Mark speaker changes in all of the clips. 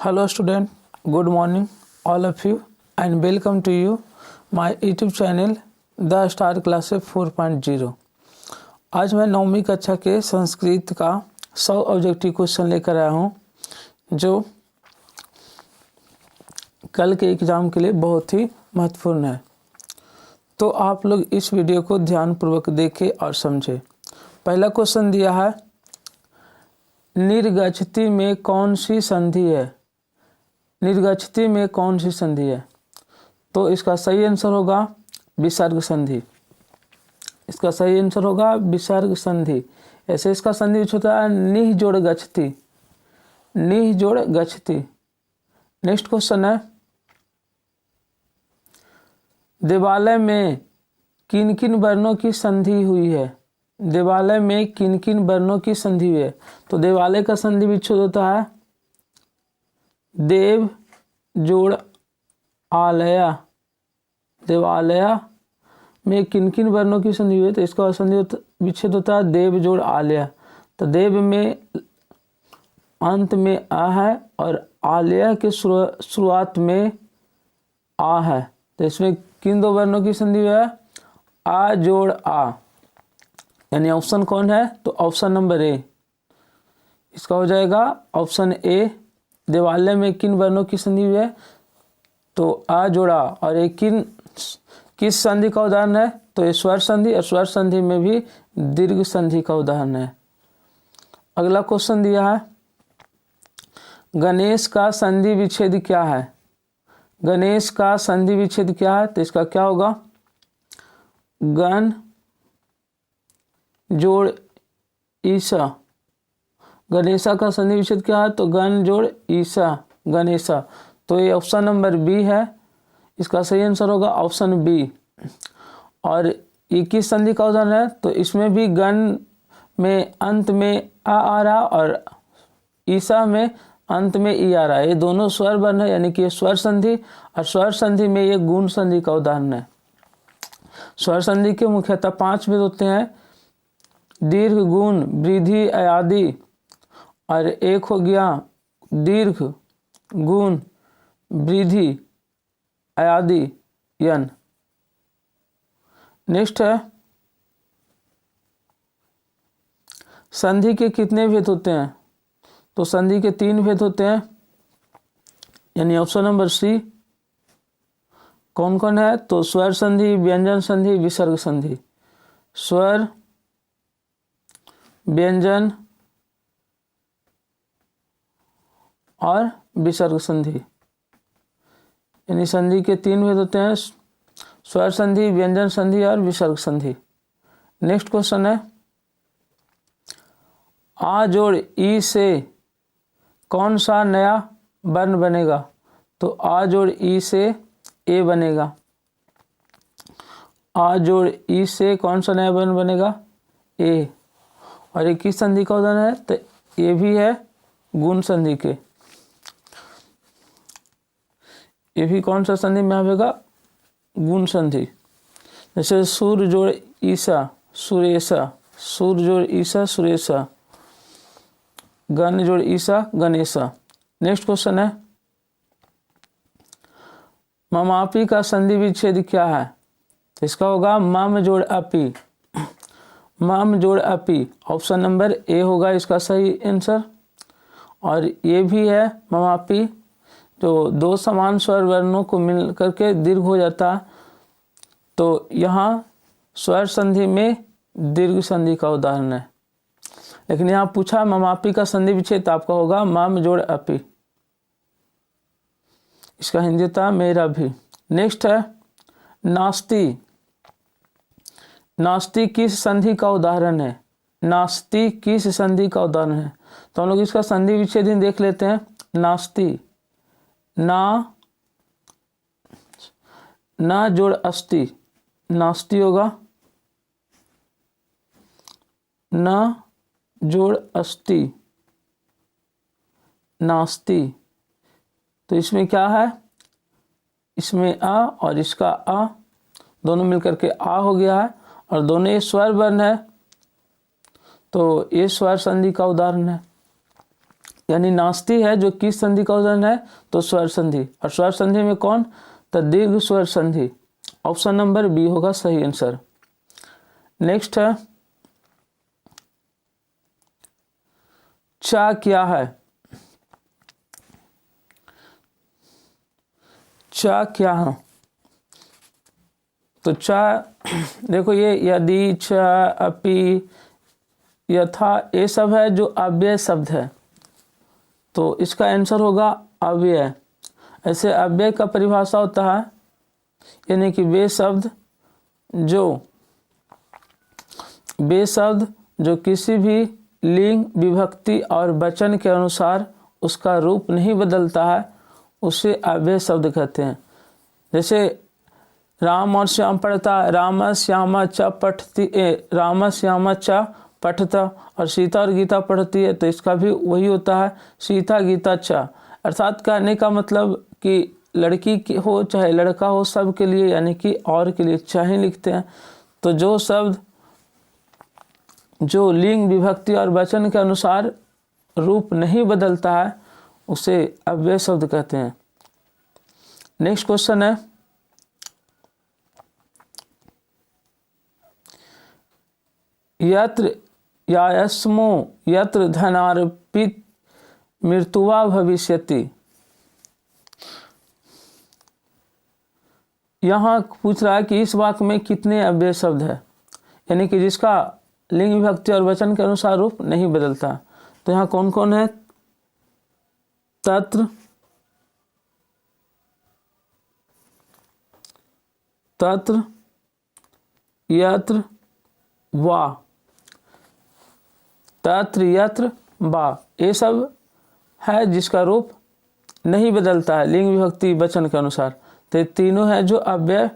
Speaker 1: Hello student, good morning all of you and welcome to you my YouTube channel The Star Classes 4.0। आज मैं 9वीं कक्षा के संस्कृत का 100 objective question लेकर आया हूँ जो कल के एग्ज़ाम के लिए बहुत ही महत्वपूर्ण है। तो आप लोग इस वीडियो को ध्यानपूर्वक देखें और समझें। पहला क्वेश्चन दिया है, निर्गच्छति में कौन सी संधि है? निर्गच्छति में कौन सी संधि है? तो इसका सही आंसर होगा विसर्ग संधि। इसका सही आंसर होगा विसर्ग संधि। ऐसे इसका संधि होता है निह जोड़ गच्छति, निह जोड़ गच्छति। नेक्स्ट क्वेश्चन है, देवालय में किन किन वर्णों की संधि हुई है? देवालय में किन किन वर्णों की संधि हुई है? तो देवालय का संधि विच्छेद होता है देव जोड़ आलया। देवालय में किन किन वर्णों की संधि हुई है? तो इसका संधि विच्छेद होता है देव जोड़ आलया। तो देव में अंत में आ है और आलया के शुरुआत में आ है। तो इसमें किन दो वर्णों की संधि है? आ जोड़ आ। यानी ऑप्शन कौन है? तो ऑप्शन नंबर ए। इसका हो जाएगा ऑप्शन ए। देवालय में किन वर्णों की संधि हुई है? तो आ जोड़ा। और ये किस संधि का उदाहरण है? तो ये स्वर संधि, और स्वर संधि में भी दीर्घ संधि का उदाहरण है। अगला क्वेश्चन दिया है, गणेश का संधि विच्छेद क्या है? गणेश का संधि विच्छेद क्या है? तो इसका क्या होगा? गण जोड़ ईसा। गणेशा का संधि विच्छेद क्या है? तो गण जोड़ ईसा, गणेशा। तो ये ऑप्शन नंबर बी है। इसका सही आंसर होगा ऑप्शन बी। और ये किस संधि का उदाहरण है? तो इसमें भी गण में अंत में आ रहा और ईसा में अंत में ई आ रहा है। ये दोनों स्वर वर्ण है, यानी कि स्वर संधि, और स्वर संधि में ये गुण संधि का उदाहरण है। स्वर संधि के मुख्यतः 5 भेद होते हैं, दीर्घ, गुण, वृद्धि, आदि। और एक हो गया दीर्घ, गुण, वृद्धि, आदि, यन। नेक्स्ट है, संधि के कितने भेद होते हैं? तो संधि के 3 भेद होते हैं, यानी ऑप्शन नंबर सी। कौन कौन है? तो स्वर संधि, व्यंजन संधि, विसर्ग संधि। स्वर, व्यंजन और विसर्ग संधि, यानी संधि के 3 भेद होते हैं, स्वर संधि, व्यंजन संधि और विसर्ग संधि। नेक्स्ट क्वेश्चन है, आ जोड़ ई से कौन सा नया वर्ण बनेगा? तो आ जोड़ ई से ए बनेगा। आ जोड़ ई से कौन सा नया वर्ण बनेगा? ए। और ये किस संधि का उदाहरण है? तो ये भी है गुण संधि के। ये भी कौन सा संधि में आएगा? गुण संधि। जैसे सूर जोड़ ईसा, सुरेशा। सूर जोड़ ईसा, सुरेशा। गण जोड़ ईसा, गणेशा। नेक्स्ट क्वेश्चन है, ममापी का संधि विच्छेद क्या है? तो इसका होगा मम जोड़ अपी। मम जोड़ अपी। ऑप्शन नंबर ए होगा इसका सही आंसर। और ये भी है ममापी, तो 2 समान स्वर वर्णों को मिल करके दीर्घ हो जाता। तो यहाँ स्वर संधि में दीर्घ संधि का उदाहरण है। लेकिन यहाँ पूछा ममापी का संधि विच्छेद, तो आपका होगा मम जोड़ अपी। इसका हिंदी था मेरा भी। नेक्स्ट है, नास्ति। नास्ति किस संधि का उदाहरण है? नास्ति किस संधि का उदाहरण है? तो हम लोग इसका संधि विच्छेद देख लेते हैं। नास्ति, ना जोड़ अस्ति, नास्ति होगा। ना जोड़ अस्ति, नास्ति। तो इसमें क्या है? इसमें आ और इसका आ दोनों मिलकर के आ हो गया है, और दोनों ये स्वर वर्ण है, तो ये स्वर संधि का उदाहरण है। यानी नास्ति है जो किस संधि का उदाहरण है, तो स्वर संधि। और स्वर संधि में कौन, तो दीर्घ स्वर संधि। ऑप्शन नंबर बी होगा सही आंसर। नेक्स्ट है चा क्या है, चा क्या है, तो चा देखो ये यदि, च, अपि, यथा, ये सब है जो अव्यय शब्द है, तो इसका आंसर होगा अव्यय। ऐसे अव्यय का परिभाषा होता है यानी कि वे शब्द जो किसी भी लिंग, विभक्ति और वचन के अनुसार उसका रूप नहीं बदलता है, उसे अव्यय शब्द कहते हैं। जैसे राम और श्याम पढ़ता, राम श्यामा च पठती, राम श्यामा च पठता, और सीता और गीता पढ़ती है, तो इसका भी वही होता है, सीता गीता च। अर्थात कहने का मतलब कि लड़की की हो चाहे लड़का हो, सब के लिए यानी कि और के लिए चाहे लिखते हैं। तो जो शब्द जो लिंग, विभक्ति और वचन के अनुसार रूप नहीं बदलता है, उसे अव्यय शब्द कहते हैं। नेक्स्ट क्वेश्चन है यत्र यायस्मो यत्र धनार्पित मृत्युवा भविष्यति। यहाँ पूछ रहा है कि इस वाक्य में कितने अव्यय शब्द है, यानी कि जिसका लिंग, विभक्ति और वचन के अनुसार रूप नहीं बदलता। तो यहाँ कौन कौन है, तत्र, तत्र, यत्र, वा, तत्र, यत्र, वा, ये सब है जिसका रूप नहीं बदलता है लिंग, विभक्ति, वचन के अनुसार। तो ये तीनों है जो अव्यय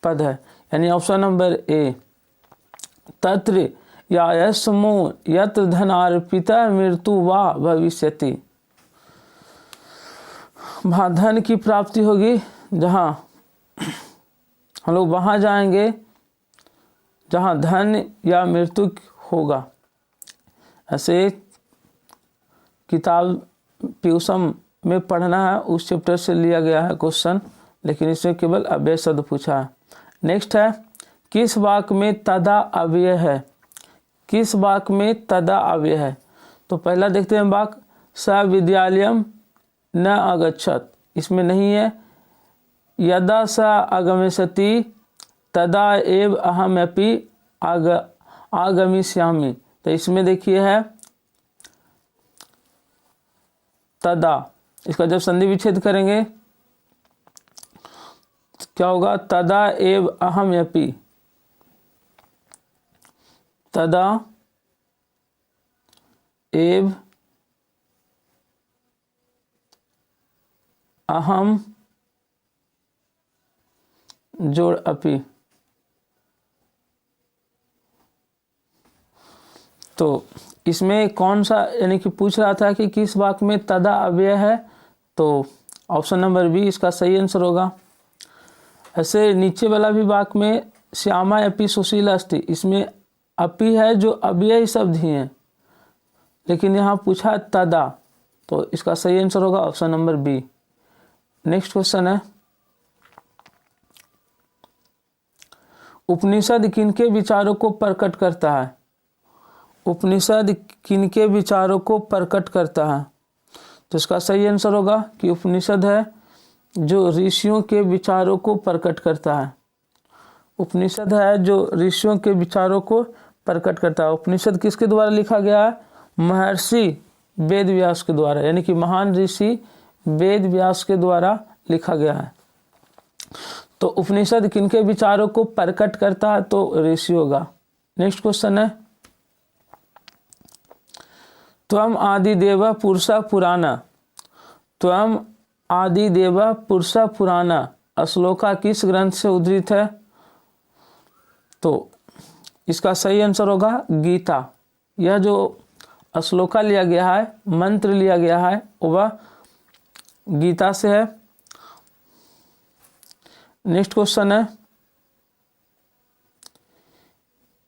Speaker 1: पद है, यानी ऑप्शन नंबर ए, तत्र यायस्मो यत्र धनार्पिता मृत्यु वा भविष्यति। वहाँ धन की प्राप्ति होगी, जहाँ हम लोग वहाँ जाएंगे जहाँ धन या मृत्यु होगा। ऐसे किताब प्यूसम में पढ़ना है, उस चैप्टर से लिया गया है क्वेश्चन, लेकिन इसमें केवल अव्यय शब्द पूछा है। नेक्स्ट है किस वाक्य में तदा अव्यय है, किस वाक्य में तदा अव्यय है। तो पहला देखते हैं वाक्य, स विद्यालयम न अगच्छत, इसमें नहीं है। यदा स आगमिष्यति तदा एव अहमपि आगमिष्यामि, तो इसमें देखिए है तदा। इसका जब संधि विच्छेद करेंगे तो क्या होगा, तदा एव अहमपि, तदा एव अहम जोड़ अपि। तो इसमें कौन सा, यानी कि पूछ रहा था कि किस वाक्य में तदा अव्यय है, तो ऑप्शन नंबर बी इसका सही आंसर होगा। ऐसे नीचे वाला भी वाक्य में श्यामा अपि सुशीला अस्ति, इसमें अपि है जो अव्यय शब्द ही है, लेकिन यहाँ पूछा तदा, तो इसका सही आंसर होगा option number B. Next question है उपनिषद किनके विचारों को प्रकट करता है, उपनिषद किनके विचारों को प्रकट करता है। तो इसका सही आंसर होगा कि उपनिषद है जो ऋषियों के विचारों को प्रकट करता है। उपनिषद है जो ऋषियों के विचारों को प्रकट करता है। उपनिषद किसके द्वारा लिखा गया है, महर्षि वेद व्यास के द्वारा, यानी कि महान ऋषि वेद व्यास के द्वारा लिखा गया है। तो उपनिषद किनके विचारों को प्रकट करता है, तो ऋषियों का। नेक्स्ट क्वेश्चन है त्वम आदिदेव पुरुषा पुराना, त्वम आदिदेव पुरुषा पुराना श्लोका किस ग्रंथ से उद्धृत है। तो इसका सही आंसर होगा गीता। यह जो श्लोका लिया गया है, मंत्र लिया गया है, वह गीता से है। नेक्स्ट क्वेश्चन है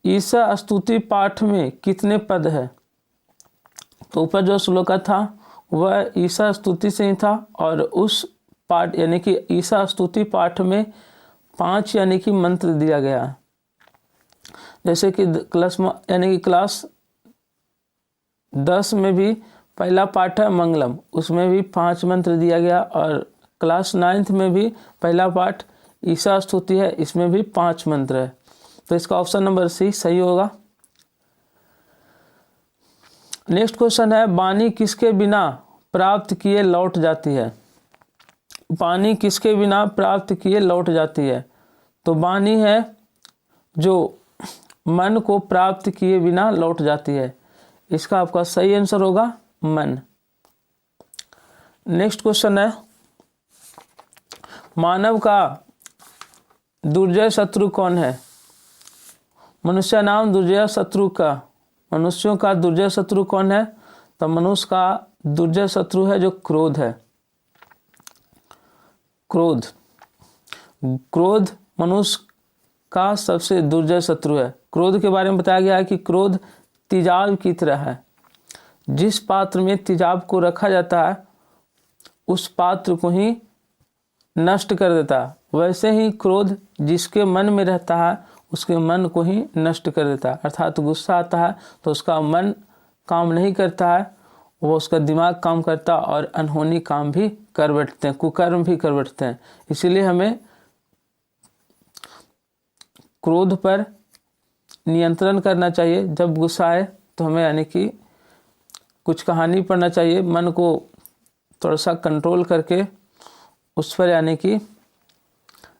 Speaker 1: ईसा स्तुति पाठ में कितने पद है। तो ऊपर जो श्लोका था वह ईसा स्तुति से ही था और उस पाठ यानी कि ईसा स्तुति पाठ में 5 यानी कि मंत्र दिया गया है। जैसे कि क्लास 10 में भी पहला पाठ है मंगलम, उसमें भी 5 मंत्र दिया गया, और क्लास 9 में भी पहला पाठ ईसा स्तुति है, इसमें भी 5 मंत्र है। तो इसका ऑप्शन नंबर सी सही होगा। नेक्स्ट क्वेश्चन है, वाणी किसके बिना प्राप्त किए लौट जाती है। वाणी किसके बिना प्राप्त किए लौट जाती है। तो वाणी है जो मन को प्राप्त किए बिना लौट जाती है। इसका आपका सही आंसर होगा मन। नेक्स्ट क्वेश्चन है, मानव का दुर्जय शत्रु कौन है। मनुष्य नाम दुर्जय शत्रु का, मनुष्यों का दुर्जय शत्रु कौन है। तो मनुष्य का दुर्जय शत्रु है जो क्रोध है। क्रोध मनुष्य का सबसे दुर्जय शत्रु है। क्रोध के बारे में बताया गया है कि क्रोध तेजाब की तरह है। जिस पात्र में तेजाब को रखा जाता है उस पात्र को ही नष्ट कर देता है, वैसे ही क्रोध जिसके मन में रहता है उसके मन को ही नष्ट कर देता है। अर्थात गुस्सा आता है तो उसका मन काम नहीं करता है, वो उसका दिमाग काम करता है और अनहोनी काम भी कर बैठते हैं, कुकर्म भी कर बैठते हैं। इसीलिए हमें क्रोध पर नियंत्रण करना चाहिए। जब गुस्सा आए तो हमें यानी कि कुछ कहानी पढ़ना चाहिए, मन को थोड़ा सा कंट्रोल करके उस पर यानी कि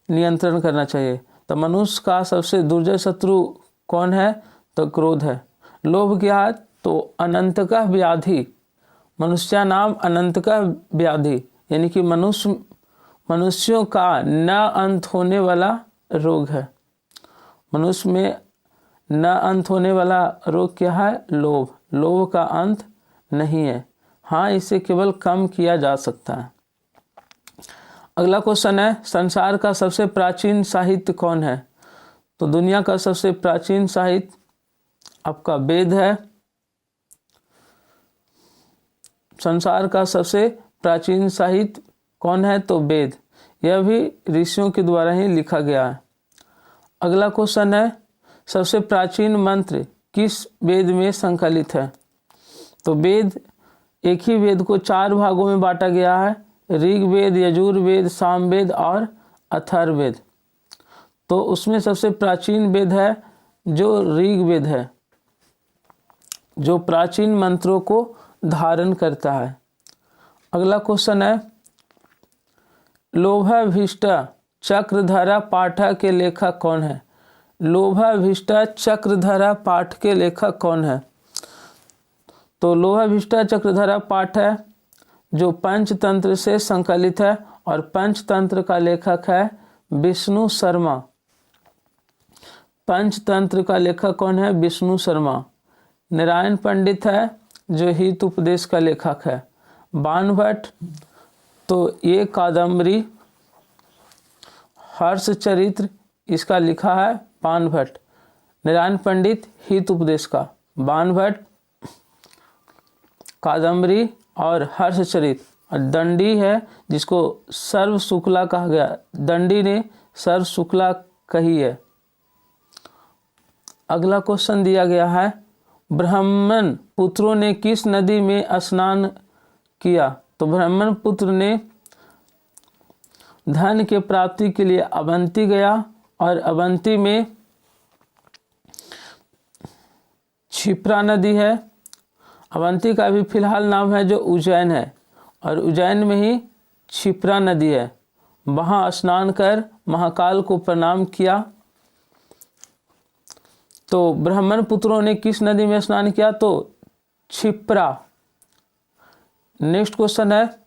Speaker 1: नियंत्रण करना चाहिए। तो मनुष्य का सबसे दुर्जय शत्रु कौन है। तो क्रोध है। लोभ क्या है। तो अनंत का व्याधि, मनुष्य नाम अनंत का व्याधि, यानी कि मनुष्यों का न अंत होने वाला रोग है। मनुष्य में न अंत होने वाला रोग क्या है। लोभ। लोभ का अंत नहीं है, हाँ इसे केवल कम किया जा सकता है। अगला क्वेश्चन है, संसार का सबसे प्राचीन साहित्य कौन है। तो दुनिया का सबसे प्राचीन साहित्य आपका वेद है। संसार का सबसे प्राचीन साहित्य कौन है। तो वेद। यह भी ऋषियों के द्वारा ही लिखा गया है। अगला क्वेश्चन है, सबसे प्राचीन मंत्र किस वेद में संकलित है। तो वेद, एक ही वेद को 4 भागों में बांटा गया है, ऋग्वेद, यजुर्वेद, सामवेद और अथर्ववेद। तो उसमें सबसे प्राचीन वेद है जो ऋग्वेद है, जो प्राचीन मंत्रों को धारण करता है। अगला क्वेश्चन है, लोभाभीष्ट चक्रधरा पाठ के लेखक कौन है। लोभाभीष्ट चक्रधरा पाठ के लेखक कौन है। तो लोभाभीष्ट चक्रधरा पाठ है जो पंचतंत्र से संकलित है और पंचतंत्र का लेखक है विष्णु शर्मा। पंचतंत्र का लेखक कौन है। विष्णु शर्मा। नारायण पंडित है जो हित उपदेश का लेखक है। बाणभट्ट, तो ये कादम्बरी हर्षचरित्र इसका लिखा है बाणभट्ट। नारायण पंडित हित उपदेश का, बाणभट्ट कादम्बरी और हर्षचरित। और दंडी है जिसको सर्व शुक्ला कहा गया, दंडी ने सर्व शुक्ला कही है। अगला क्वेश्चन दिया गया है, ब्राह्मण पुत्रों ने किस नदी में स्नान किया। तो ब्राह्मण पुत्र ने धन के प्राप्ति के लिए अवंती गया और अवंती में क्षिप्रा नदी है। अवंती का भी फिलहाल नाम है जो उज्जैन है, और उज्जैन में ही क्षिप्रा नदी है। वहाँ स्नान कर महाकाल को प्रणाम किया। तो ब्राह्मण पुत्रों ने किस नदी में स्नान किया। तो क्षिप्रा। नेक्स्ट क्वेश्चन है,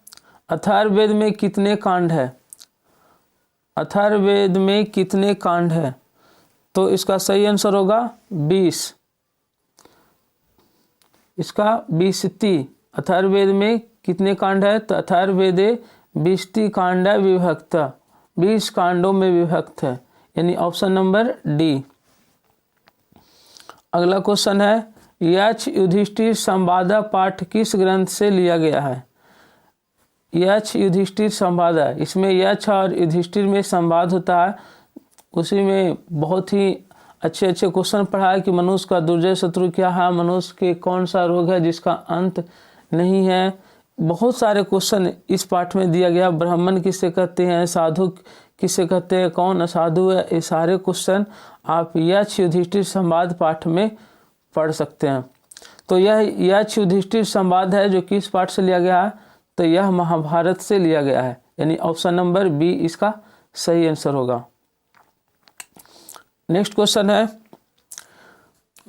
Speaker 1: अथर्ववेद में कितने कांड है। अथर्ववेद में कितने कांड है। तो इसका सही आंसर होगा 20। इसका 20ती। अथर्ववेद में कितने कांड है। तो अथर्ववेदे 20ती कांड विभक्त, 20 कांडों में विभक्त है, यानी ऑप्शन नंबर डी। अगला क्वेश्चन है, यक्ष युधिष्ठिर संवाद पाठ किस ग्रंथ से लिया गया है। यक्ष युधिष्ठिर संवाद है। इसमें यक्ष और युधिष्ठिर में संवाद होता है। उसी में बहुत ही अच्छे अच्छे क्वेश्चन पढ़ा है कि मनुष्य का दुर्जय शत्रु क्या है, मनुष्य के कौन सा रोग है जिसका अंत नहीं है। बहुत सारे क्वेश्चन इस पाठ में दिया गया। ब्राह्मण किसे कहते हैं, साधु किसे कहते हैं, कौन असाधु है, ये सारे क्वेश्चन आप यक्ष युधिष्ठिर संवाद पाठ में पढ़ सकते हैं। तो यह यक्ष युधिष्ठिर संवाद है जो किस पाठ से लिया गया है, तो यह महाभारत से लिया गया है। यानी ऑप्शन नंबर बी इसका सही आंसर होगा। नेक्स्ट क्वेश्चन है,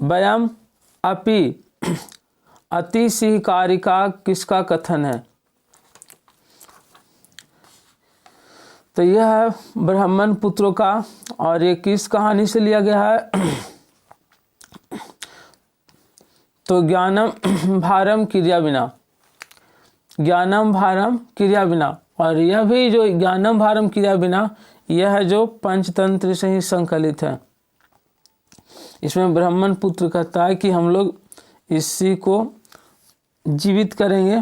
Speaker 1: वयम अपि अति सिंहकारिका किसका कथन है। तो यह है ब्राह्मण पुत्रों का, और ये किस कहानी से लिया गया है, तो ज्ञानम भारम क्रिया बिना, ज्ञानम भारम क्रिया बिना। और यह भी जो ज्ञानम भारम क्रिया बिना, यह है जो पंचतंत्र से ही संकलित है। इसमें ब्राह्मण पुत्र कहता है कि हम लोग इसी को जीवित करेंगे।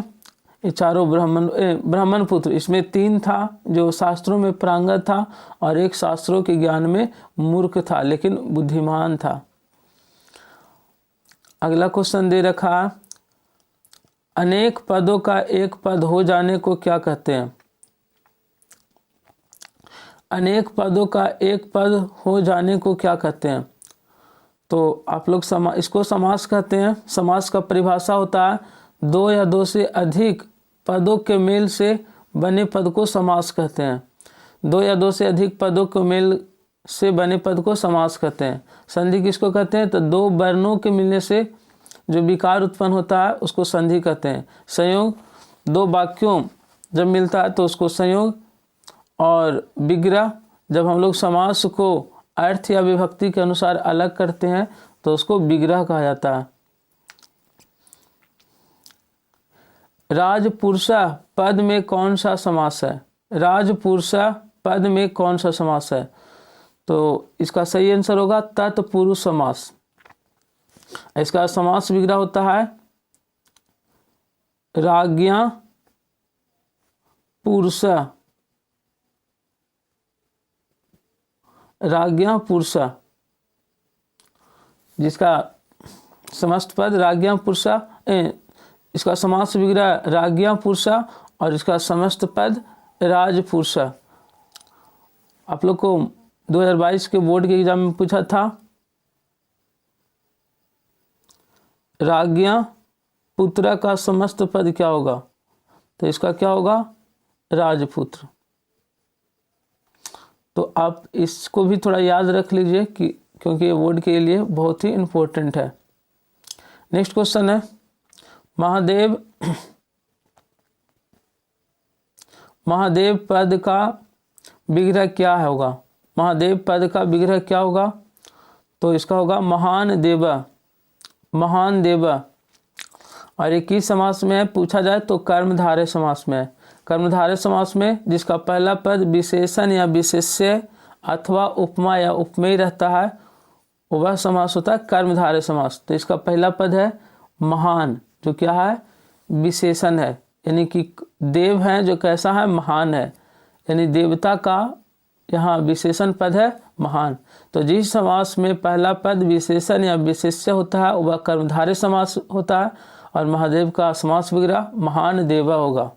Speaker 1: ये चारों ब्राह्मण पुत्र, इसमें 3 था जो शास्त्रों में प्रांगत था और एक शास्त्रों के ज्ञान में मूर्ख था लेकिन बुद्धिमान था। अगला क्वेश्चन दे रखा, अनेक पदों का एक पद हो जाने को क्या कहते हैं। अनेक पदों का एक पद हो जाने को क्या कहते हैं। तो आप लोग इसको समास कहते हैं। समास का परिभाषा होता है 2 या 2 से अधिक पदों के मेल से बने पद को समास कहते हैं। 2 या 2 से अधिक पदों के मेल से बने पद को समास कहते हैं। संधि किसको कहते हैं, तो 2 वर्णों के मिलने से जो विकार उत्पन्न होता है उसको संधि कहते हैं। संयोग 2 वाक्यों जब मिलता है तो उसको संयोग, और विग्रह जब हम लोग समास को अर्थ या विभक्ति के अनुसार अलग करते हैं तो उसको विग्रह कहा जाता है। राजपुरुषा पद में कौन सा समास है। राजपुरुषा पद में कौन सा समास है, तो इसका सही आंसर होगा तत्पुरुष समास। इसका समास विग्रह होता है राज्ञा पुरुषा, राज्ञा पुरुषा, जिसका समस्त पद राज्ञा पुरुषा, इसका समास विग्रह राज्ञा पुरुषा और इसका समस्त पद राजपुरुषा। आप लोग को 2022 के बोर्ड के एग्जाम में पूछा था, राज्ञा पुत्र का समस्त पद क्या होगा, तो इसका क्या होगा, राजपुत्र। तो आप इसको भी थोड़ा याद रख लीजिए कि क्योंकि ये बोर्ड के लिए बहुत ही इम्पोर्टेंट है। नेक्स्ट क्वेश्चन है, महादेव पद का विग्रह क्या होगा। महादेव पद का विग्रह क्या होगा, तो इसका होगा महान देवा, महान देवा। और ये किस समास में है पूछा जाए तो कर्मधारय समास में है। कर्मधारय समास में जिसका पहला पद विशेषण या विशेष्य अथवा उपमा या उपमेय रहता है वह समास होता है कर्मधारय समास। तो इसका पहला पद है महान, जो क्या है, विशेषण है, यानी कि देव है जो कैसा है, महान है, यानी देवता का यहाँ विशेषण पद है महान। तो जिस समास में पहला पद विशेषण या विशेष्य होता है वह कर्मधारय समास होता है, और महादेव का समास विग्रह महान देवा होगा,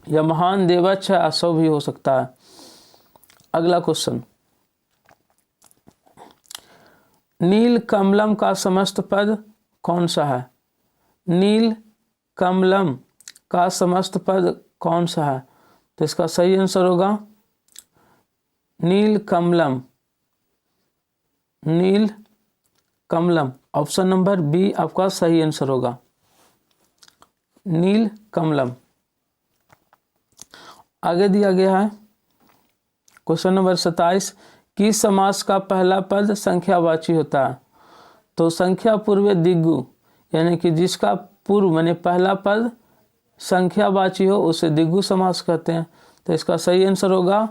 Speaker 1: या महान देवा छ असव भी हो सकता है। अगला क्वेश्चन, नील कमलम का समस्त पद कौन सा है। नील कमलम का समस्त पद कौन सा है, तो इसका सही आंसर होगा नील कमलम, नील कमलम। ऑप्शन नंबर बी आपका सही आंसर होगा, नील कमलम। आगे दिया गया है क्वेश्चन नंबर 27, किस समास का पहला पद संख्यावाची होता है। तो संख्या पूर्व दिग्गु, यानी कि जिसका पूर्व माने पहला पद संख्यावाची हो उसे दिग्गु समास कहते हैं। तो इसका सही आंसर होगा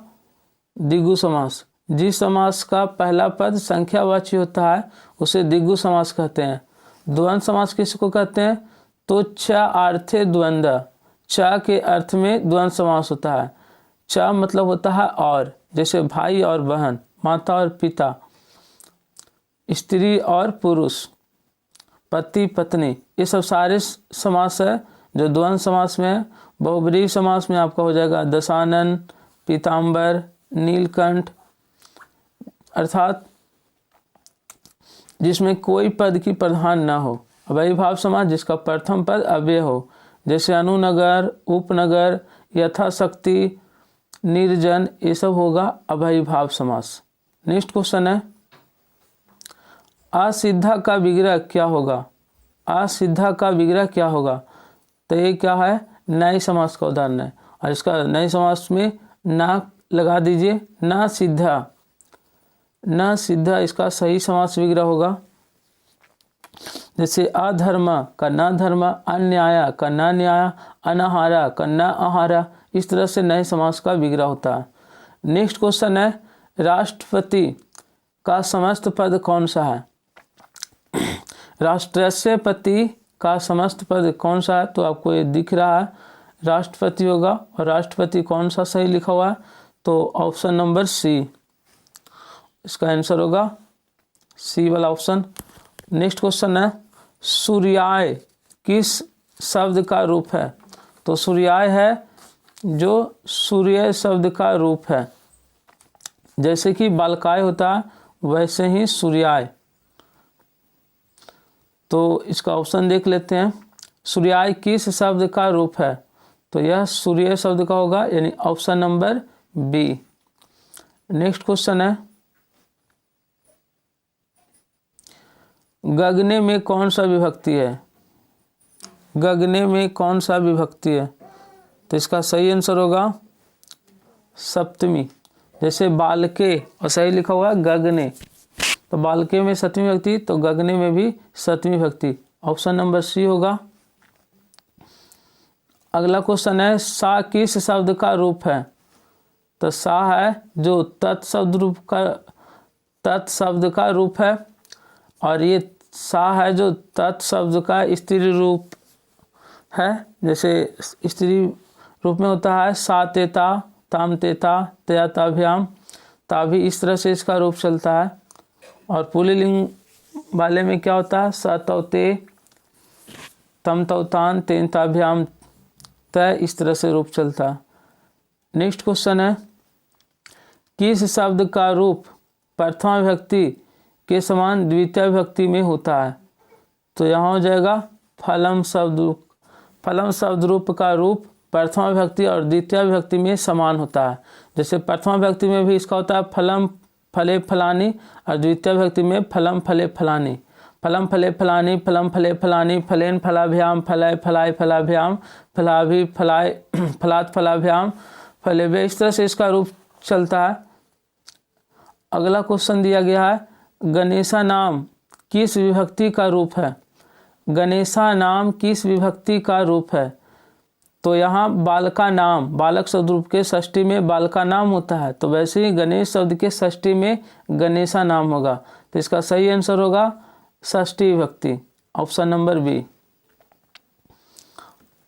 Speaker 1: दिग्गु समास। जिस समास का पहला पद संख्यावाची होता है उसे दिग्गु समास कहते हैं। द्वंद्व समास किसको कहते हैं, तो च आर्थे द्वंद्व, च के अर्थ में द्वंद्व समास होता है। च मतलब होता है और, जैसे भाई और बहन, माता और पिता, स्त्री और पुरुष, पति पत्नी, ये सब सारे समास है जो द्वंद्व समास में है। बहुब्रीहि समास में आपका हो जाएगा दशानन, पीताम्बर, नीलकंठ, अर्थात जिसमें कोई पद की प्रधान न हो। अव्ययीभाव समास जिसका प्रथम पद अव्यय हो, जैसे अनुनगर, उपनगर, यथाशक्ति, निर्जन, ये सब होगा अव्ययीभाव समास। नेक्स्ट क्वेश्चन है असिद्धा का विग्रह क्या होगा। असिद्धा का विग्रह क्या होगा, तो ये क्या है, नए समास का उदाहरण है। और इसका नए समास में ना लगा दीजिए, ना सिद्धा, ना सिद्धा इसका सही समास विग्रह होगा। जैसे अधर्म का न धर्म, अन्याय का न न्याय, अनाहारा का न आहारा, इस तरह से नए समास का विग्रह होता है। नेक्स्ट क्वेश्चन है राष्ट्रपति का समस्त पद कौन सा है। राष्ट्रस्य पति का समस्त पद कौन सा है, तो आपको ये दिख रहा है राष्ट्रपति होगा। और राष्ट्रपति कौन सा सही लिखा हुआ है, तो ऑप्शन नंबर सी इसका आंसर होगा, सी वाला ऑप्शन। नेक्स्ट क्वेश्चन है सूर्याय किस शब्द का रूप है, तो सूर्याय है जो सूर्य शब्द का रूप है। जैसे कि बालकाय होता है वैसे ही सूर्याय, तो इसका ऑप्शन देख लेते हैं। सूर्याय किस शब्द का रूप है, तो यह सूर्य शब्द का होगा, यानी option number B. Next question है गगने में कौन सा विभक्ति है। गगने में कौन सा विभक्ति है, तो इसका सही आंसर होगा सप्तमी। जैसे बालके और सही लिखा हुआ है गगने, तो बालके में सप्तमी विभक्ति, तो गगने में भी सप्तमी विभक्ति, ऑप्शन नंबर सी होगा। अगला क्वेश्चन है सा किस शब्द का रूप है, तो सा है जो तत्शब्द का रूप है, और ये सा है जो तत्शब्द का स्त्री रूप है। जैसे स्त्री रूप में होता है सा तेता, ताम तेता, तया ताभ्याम, ताभी, इस तरह से इसका रूप चलता है। और पुल्लिंग वाले में क्या होता है स तौ ते, तम तौ तान, तेन ताभ्याम तय, इस तरह से रूप चलता है। नेक्स्ट क्वेश्चन है किस शब्द का रूप प्रथमा विभक्ति के समान द्वितीय विभक्ति में होता है, तो यहाँ हो जाएगा फलम शब्द। फलम शब्द रूप का रूप प्रथमा विभक्ति और द्वितीय विभक्ति में समान होता है। जैसे प्रथमा विभक्ति में भी इसका होता है फलम फले फलानी, और द्वितीय विभक्ति में फलम फले फलानी। फलम फले फलानी, फलम फले फलानी, फलेन फलाभ्याम, फलाय फलाय फलाभ्याम, फलाभि फलाय फलात फलाभ्याम, फलेभ्य, इस तरह से इसका रूप चलता है। अगला क्वेश्चन दिया गया है गणेशा नाम किस विभक्ति का रूप है। गणेशा नाम किस विभक्ति का रूप है, तो यहाँ बालका नाम, बालक शब्द रूप के षष्ठी में बालका नाम होता है, तो वैसे ही गणेश शब्द के षष्ठी में गणेशा नाम होगा, तो इसका सही आंसर होगा षष्ठी विभक्ति, ऑप्शन नंबर बी।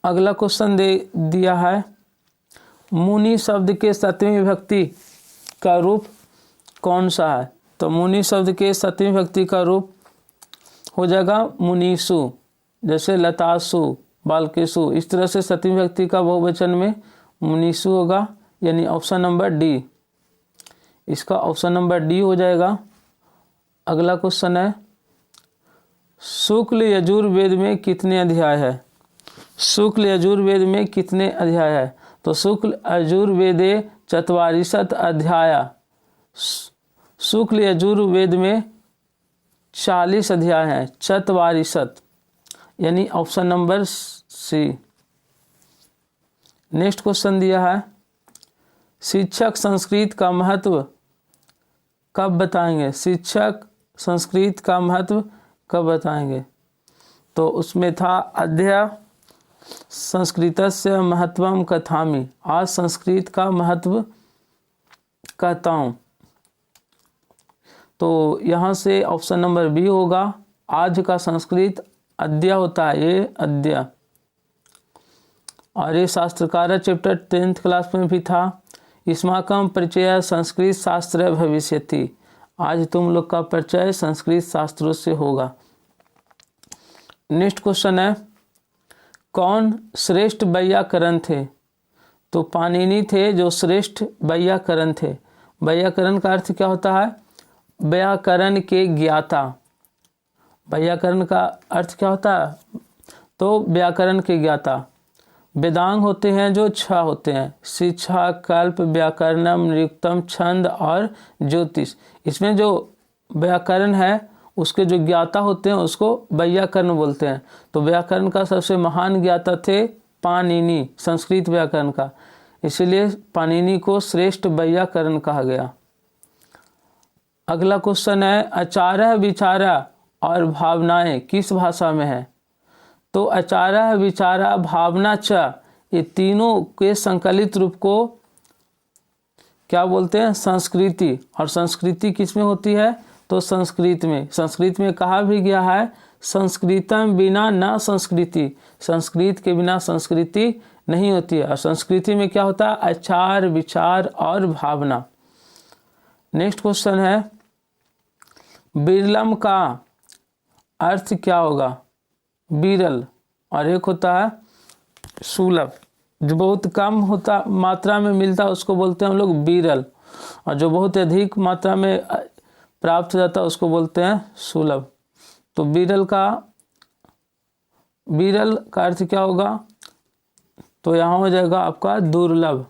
Speaker 1: अगला क्वेश्चन दिया है मुनि शब्द के सप्तमी विभक्ति का रूप कौन सा है, तो मुनि शब्द के सप्तमी विभक्ति का रूप हो जाएगा मुनीसु। जैसे लतासु, बालकेसु, इस तरह से सप्तमी विभक्ति का बहुवचन में मुनीसु होगा, यानी ऑप्शन नंबर डी, इसका ऑप्शन नंबर डी हो जाएगा। अगला क्वेश्चन है शुक्ल यजुर्वेद में कितने अध्याय है। शुक्ल यजुर्वेद में कितने अध्याय है, तो शुक्ल यजुर्वेदे चत्वारिशत् अध्याय। शुक्ल यजुर्वेद में 40 अध्याय हैं, चत्वारिशत्, यानी option number C. Next question दिया है शिक्षक संस्कृत का महत्व कब बताएंगे। शिक्षक संस्कृत का महत्व कब बताएंगे, तो उसमें था अद्य संस्कृतस्य महत्वम कथामि, आज संस्कृत का महत्व कहता हूँ, तो यहाँ से ऑप्शन नंबर बी होगा। आज का संस्कृत अद्य होता है, ये अद्य। और ये शास्त्रकार चैप्टर 10th क्लास में भी था। इस्माकम परिचय संस्कृत शास्त्र भविष्यति। आज तुम लोग का परिचय संस्कृत शास्त्रों से होगा। नेक्स्ट क्वेश्चन है, कौन श्रेष्ठ वैयाकरण थे? तो पाणिनि थे जो श्रेष्ठ वैयाकरण थे। वैयाकरण का अर्थ क्या होता है? व्याकरण के ज्ञाता। वैयाकरण का अर्थ क्या होता है? तो व्याकरण के ज्ञाता। वेदांग होते हैं जो 6 होते हैं, शिक्षा, कल्प, व्याकरणम, निरुक्तम, छंद और ज्योतिष। इसमें जो व्याकरण है उसके जो ज्ञाता होते हैं उसको वैयाकरण बोलते हैं। तो व्याकरण का सबसे महान ज्ञाता थे पाणिनि, संस्कृत व्याकरण का, इसलिए पाणिनि को श्रेष्ठ वैयाकरण कहा गया। अगला क्वेश्चन है, आचार्य, विचारा और भावनाएं किस भाषा में है? तो आचार्य, विचारा, भावना च, ये तीनों के संकलित रूप को क्या बोलते हैं? संस्कृति। और संस्कृति किस में होती है? तो संस्कृत में। संस्कृत में कहा भी गया है, संस्कृतम बिना न संस्कृति, संस्कृत के बिना संस्कृति नहीं होती है। और संस्कृति में क्या होता है? आचार, विचार और भावना। नेक्स्ट क्वेश्चन है, विरलम का अर्थ क्या होगा? विरल। और एक होता है सुलभ, जो बहुत कम होता मात्रा में मिलता है उसको बोलते हैं हम लोग विरल, और जो बहुत अधिक मात्रा में प्राप्त हो जाता है उसको बोलते हैं सुलभ। तो विरल का अर्थ क्या होगा? तो यहाँ हो जाएगा आपका दुर्लभ।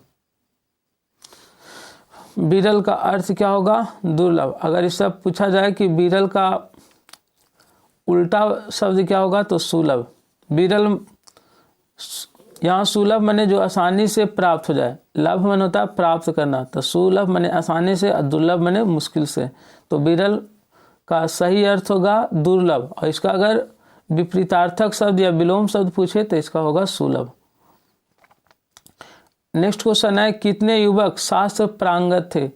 Speaker 1: विरल का अर्थ क्या होगा? दुर्लभ। अगर इससे पूछा जाए कि विरल का उल्टा शब्द क्या होगा? तो सुलभ। विरल, यहाँ सुलभ माने जो आसानी से प्राप्त हो जाए, लभ मन होता है प्राप्त करना, तो सुलभ माने आसानी से, और दुर्लभ माने मुश्किल से। तो विरल का सही अर्थ होगा दुर्लभ, और इसका अगर विपरीतार्थक शब्द या विलोम शब्द पूछे तो इसका होगा सुलभ। नेक्स्ट क्वेश्चन है, कितने युवक शास्त्र प्रांगत थे?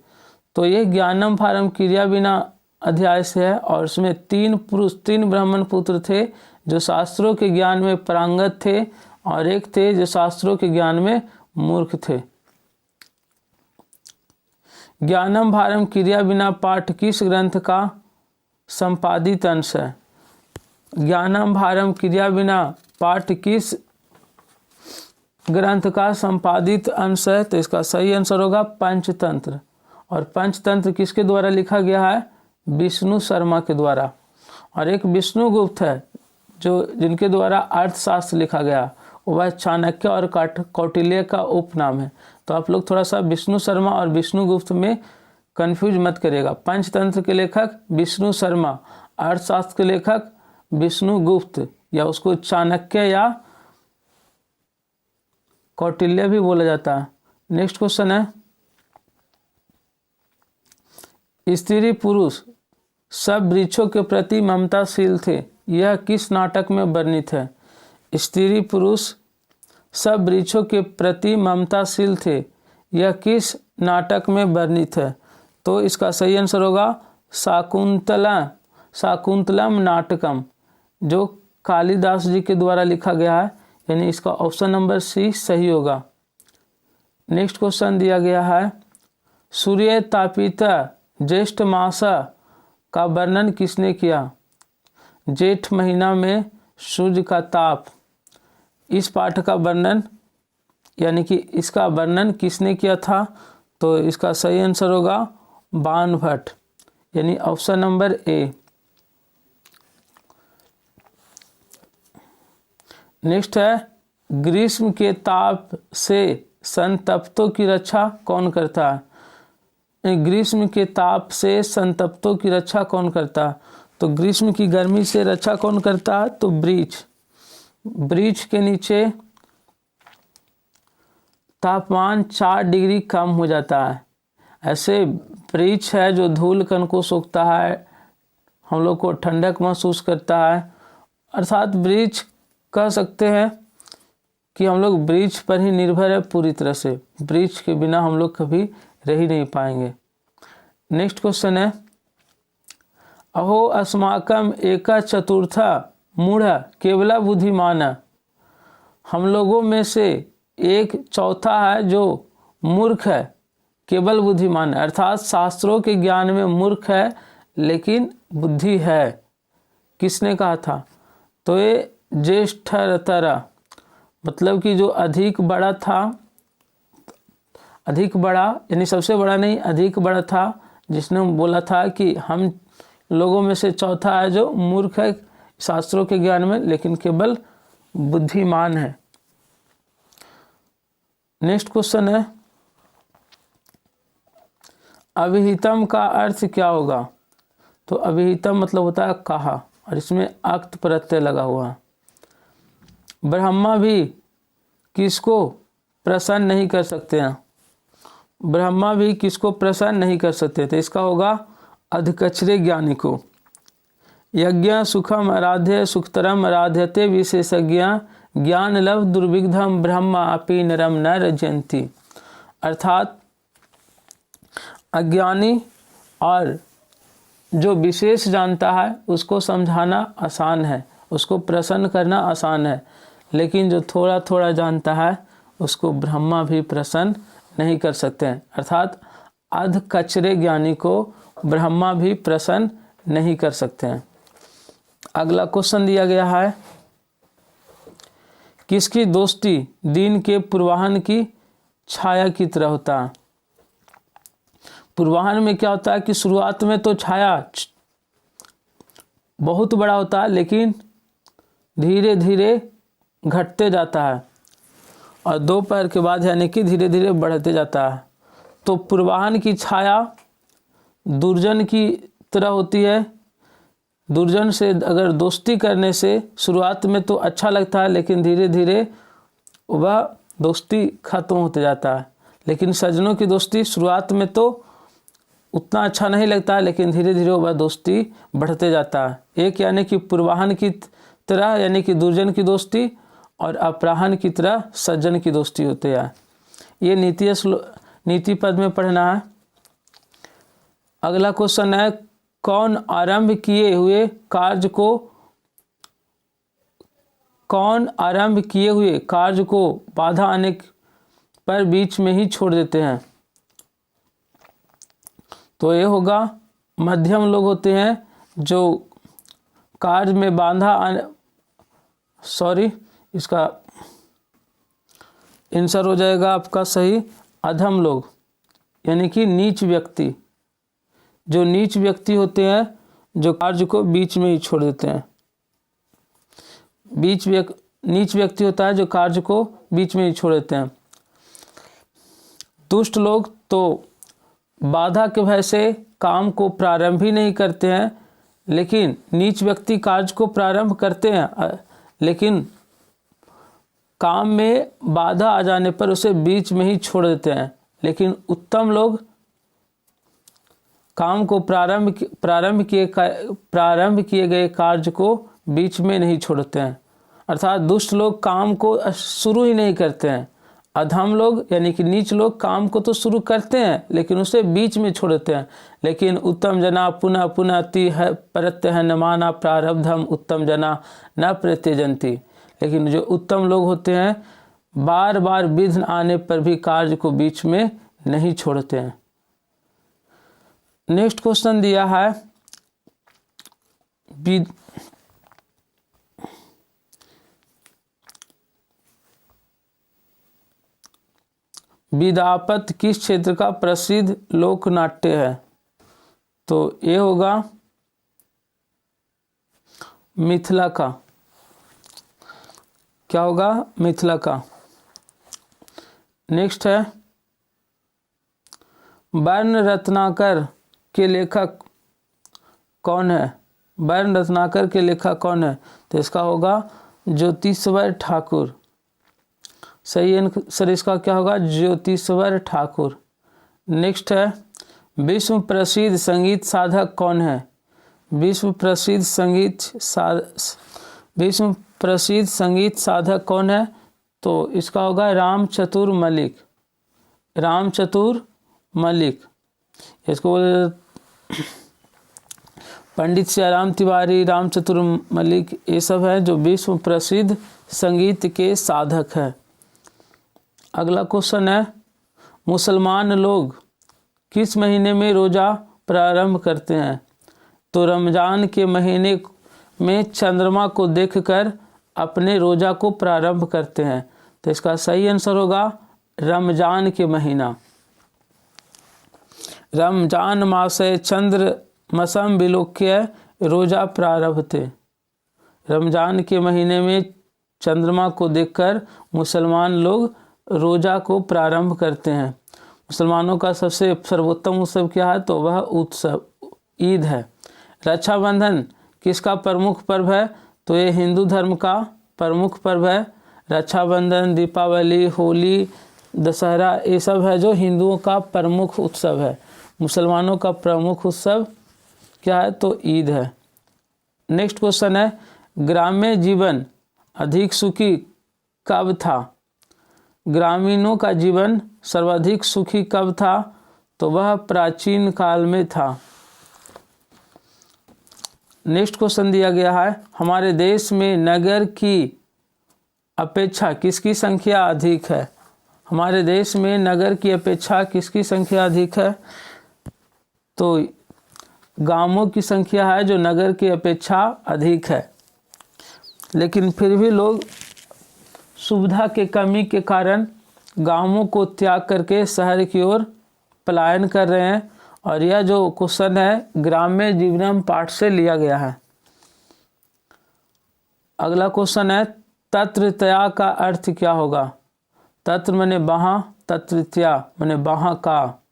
Speaker 1: तो ये ज्ञानम फारम क्रिया बिना अध्याय से है, और उसमें 3 पुरुष 3 ब्राह्मण पुत्र थे जो शास्त्रों के ज्ञान में प्रांगत थे, और एक थे जो शास्त्रों के ज्ञान में मूर्ख थे। ज्ञानम भारम क्रिया बिना पाठ किस ग्रंथ का संपादित अंश है? ज्ञानम भारम क्रिया बिना पाठ किस ग्रंथ का संपादित अंश है? तो इसका सही आंसर होगा पंचतंत्र। और पंचतंत्र किसके द्वारा लिखा गया है? विष्णु शर्मा के द्वारा। और एक विष्णुगुप्त है जो जिनके द्वारा अर्थशास्त्र लिखा गया, वह चाणक्य और कौटिल्य का उपनाम है। तो आप लोग थोड़ा सा विष्णु शर्मा और विष्णुगुप्त में कंफ्यूज मत करिएगा। पंचतंत्र के लेखक विष्णु शर्मा, अर्थशास्त्र के लेखक विष्णुगुप्त, या उसको चाणक्य या कौटिल्य भी बोला जाता है। नेक्स्ट क्वेश्चन है, स्त्री पुरुष सब वृक्षों के प्रति ममताशील थे, यह किस नाटक में वर्णित है? स्त्री पुरुष सब वृक्षों के प्रति ममताशील थे, यह किस नाटक में वर्णित है? तो इसका सही आंसर होगा शाकुंतलम नाटकम, जो कालिदास जी के द्वारा लिखा गया है, यानी इसका ऑप्शन नंबर सी सही होगा। नेक्स्ट क्वेश्चन दिया गया है, सूर्य तापिता ज्येष्ठ मास का वर्णन किसने किया? जेठ महीना में सूर्य का ताप, इस पाठ का वर्णन यानी कि इसका वर्णन किसने किया था? तो इसका सही आंसर होगा बाणभट्ट, यानी ऑप्शन नंबर ए। नेक्स्ट है, ग्रीष्म के ताप से संतप्तों की रक्षा कौन करता है? ग्रीष्म के ताप से संतप्तों की रक्षा कौन करता है? तो ग्रीष्म की गर्मी से रक्षा कौन करता है? तो वृक्ष। वृक्ष के नीचे तापमान 4 डिग्री कम हो जाता है। ऐसे वृक्ष है जो धूल कण को सोखता है, हम लोग को ठंडक महसूस करता है। अर्थात वृक्ष कह सकते हैं कि हम लोग वृक्ष पर ही निर्भर है पूरी तरह से। वृक्ष के बिना हम लोग कभी रह ही नहीं पाएंगे। नेक्स्ट क्वेश्चन है, अहो अस्माकम एका चतुर्था मूढ़ केवला बुद्धिमान, हम लोगों में से एक चौथा है जो मूर्ख है, केवल बुद्धिमान है। अर्थात शास्त्रों के ज्ञान में मूर्ख है लेकिन बुद्धि है। किसने कहा था? तो ये ज्येष्ठतरा, मतलब कि जो अधिक बड़ा था, अधिक बड़ा यानी सबसे बड़ा नहीं, अधिक बड़ा था, जिसने बोला था कि हम लोगों में से चौथा है जो मूर्ख है शास्त्रों के ज्ञान में लेकिन केवल बुद्धिमान है। नेक्स्ट क्वेश्चन है, अभिहितम का अर्थ क्या होगा? तो अभिहितम मतलब होता है कहा, और इसमें अक्त प्रत्यय लगा हुआ। ब्रह्मा भी किसको प्रसन्न नहीं कर सकते हैं? ब्रह्मा भी किसको प्रसन्न नहीं कर सकते? तो इसका होगा अधकचरे ज्ञानी को। यज्ञ सुखम आराध्य सुखतरम आराध्यते विशेषज्ञ ज्ञान लव दुर्विग्धम ब्रह्मा अपि नरम न रजयन्ति। अर्थात अज्ञानी और जो विशेष जानता है उसको समझाना आसान है, उसको प्रसन्न करना आसान है, लेकिन जो थोड़ा थोड़ा जानता है उसको ब्रह्मा भी प्रसन्न नहीं कर सकते हैं। अर्थात अध कचरे ज्ञानी को ब्रह्मा भी प्रसन्न नहीं कर सकते हैं। अगला क्वेश्चन दिया गया है, किसकी दोस्ती दिन के पूर्वाहन की छाया की तरह होता है? पूर्वाहन में क्या होता है कि शुरुआत में तो छाया बहुत बड़ा होता है लेकिन धीरे धीरे घटते जाता है, और दोपहर के बाद यानी कि धीरे धीरे बढ़ते जाता है। तो पूर्वाहन की छाया दुर्जन की तरह होती है। दुर्जन से अगर दोस्ती करने से शुरुआत में तो अच्छा लगता है लेकिन धीरे धीरे वह दोस्ती खत्म होते जाता है। लेकिन सज्जनों की दोस्ती शुरुआत में तो उतना अच्छा नहीं लगता है लेकिन धीरे धीरे वह दोस्ती बढ़ते जाता है। एक यानी कि पूर्वाहन की तरह यानी कि दुर्जन की दोस्ती, और अपराहन की तरह सज्जन की दोस्ती होती है। ये नीति पद में पढ़ना है। अगला क्वेश्चन है, कौन आरंभ किए हुए कार्य को बाधा आने पर बीच में ही छोड़ देते हैं? तो ये होगा मध्यम लोग होते हैं जो कार्य में इसका आंसर हो जाएगा आपका सही, अधम लोग यानी कि नीच व्यक्ति। जो नीच व्यक्ति होते हैं जो कार्य को बीच में ही छोड़ देते हैं। नीच व्यक्ति होता है जो कार्य को बीच में ही छोड़ देते हैं। दुष्ट लोग तो बाधा के भय से काम को प्रारंभ ही नहीं करते हैं, लेकिन नीच व्यक्ति कार्य को प्रारंभ करते हैं लेकिन काम में बाधा आ जाने पर उसे बीच में ही छोड़ देते हैं। लेकिन उत्तम लोग काम को प्रारंभ किए गए कार्य को बीच में नहीं छोड़ते हैं। अर्थात दुष्ट लोग काम को शुरू ही नहीं करते हैं। अधम लोग यानी कि नीच लोग काम को तो शुरू करते हैं लेकिन उसे बीच में छोड़ देते हैं। लेकिन उत्तम जना पुनः पुनः ति प्रत्यह न माना प्रारब्धम उत्तम जना न प्रत्यजंती। लेकिन जो उत्तम लोग होते हैं बार बार विघ्न आने पर भी कार्य को बीच में नहीं छोड़ते हैं। नेक्स्ट क्वेश्चन दिया है, विद्यापत किस क्षेत्र का प्रसिद्ध लोक नाट्य है? तो ये होगा मिथिला का। क्या होगा? मिथिला का। नेक्स्ट है, वर्ण रत्नाकर के लेखक कौन है? वर्ण रत्नाकर के लेखक कौन है? तो इसका होगा ज्योतिश्वर ठाकुर। सही है सर, इसका क्या होगा? ज्योतिश्वर ठाकुर। नेक्स्ट है, विश्व प्रसिद्ध संगीत साधक कौन है? विश्व प्रसिद्ध संगीत साधक कौन है? तो इसका होगा रामचतुर मलिक। रामचतुर मलिक, इसको पंडित सियाराम तिवारी, रामचतुर मलिक, ये सब है जो विश्व प्रसिद्ध संगीत के साधक है। अगला क्वेश्चन है, मुसलमान लोग किस महीने में रोज़ा प्रारंभ करते हैं? तो रमज़ान के महीने में चंद्रमा को देखकर अपने रोज़ा को प्रारंभ करते हैं। तो इसका सही आंसर होगा रमज़ान के महीना। रमज़ान मासे चंद्रमसम विलोक्य रोज़ा प्रारंभ थे। रमज़ान के महीने में चंद्रमा को देखकर मुसलमान लोग रोज़ा को प्रारंभ करते हैं। मुसलमानों का सबसे सर्वोत्तम उत्सव क्या है? तो वह उत्सव ईद है। रक्षाबंधन किसका प्रमुख पर्व है? तो ये हिंदू धर्म का प्रमुख पर्व है। रक्षाबंधन, दीपावली, होली, दशहरा, ये सब है जो हिंदुओं का प्रमुख उत्सव है। मुसलमानों का प्रमुख उत्सव क्या है? तो ईद है। नेक्स्ट क्वेश्चन है, ग्राम्य जीवन अधिक सुखी कब था? ग्रामीणों का जीवन सर्वाधिक सुखी कब था? तो वह प्राचीन काल में था। नेक्स्ट क्वेश्चन दिया गया है, हमारे देश में नगर की अपेक्षा किसकी संख्या अधिक है? हमारे देश में नगर की अपेक्षा किसकी संख्या अधिक है? तो गांवों की संख्या है जो नगर की अपेक्षा अधिक है। लेकिन फिर भी लोग सुविधा के कमी के कारण गांवों को त्याग करके शहर की ओर पलायन कर रहे हैं। और यह जो क्वेश्चन है ग्राम्य जीवनम पाठ से लिया गया है। अगला क्वेश्चन है, तत्रत्या का अर्थ क्या होगा? तत्र माने वहाँ, तत्रत्या माने वहाँ का,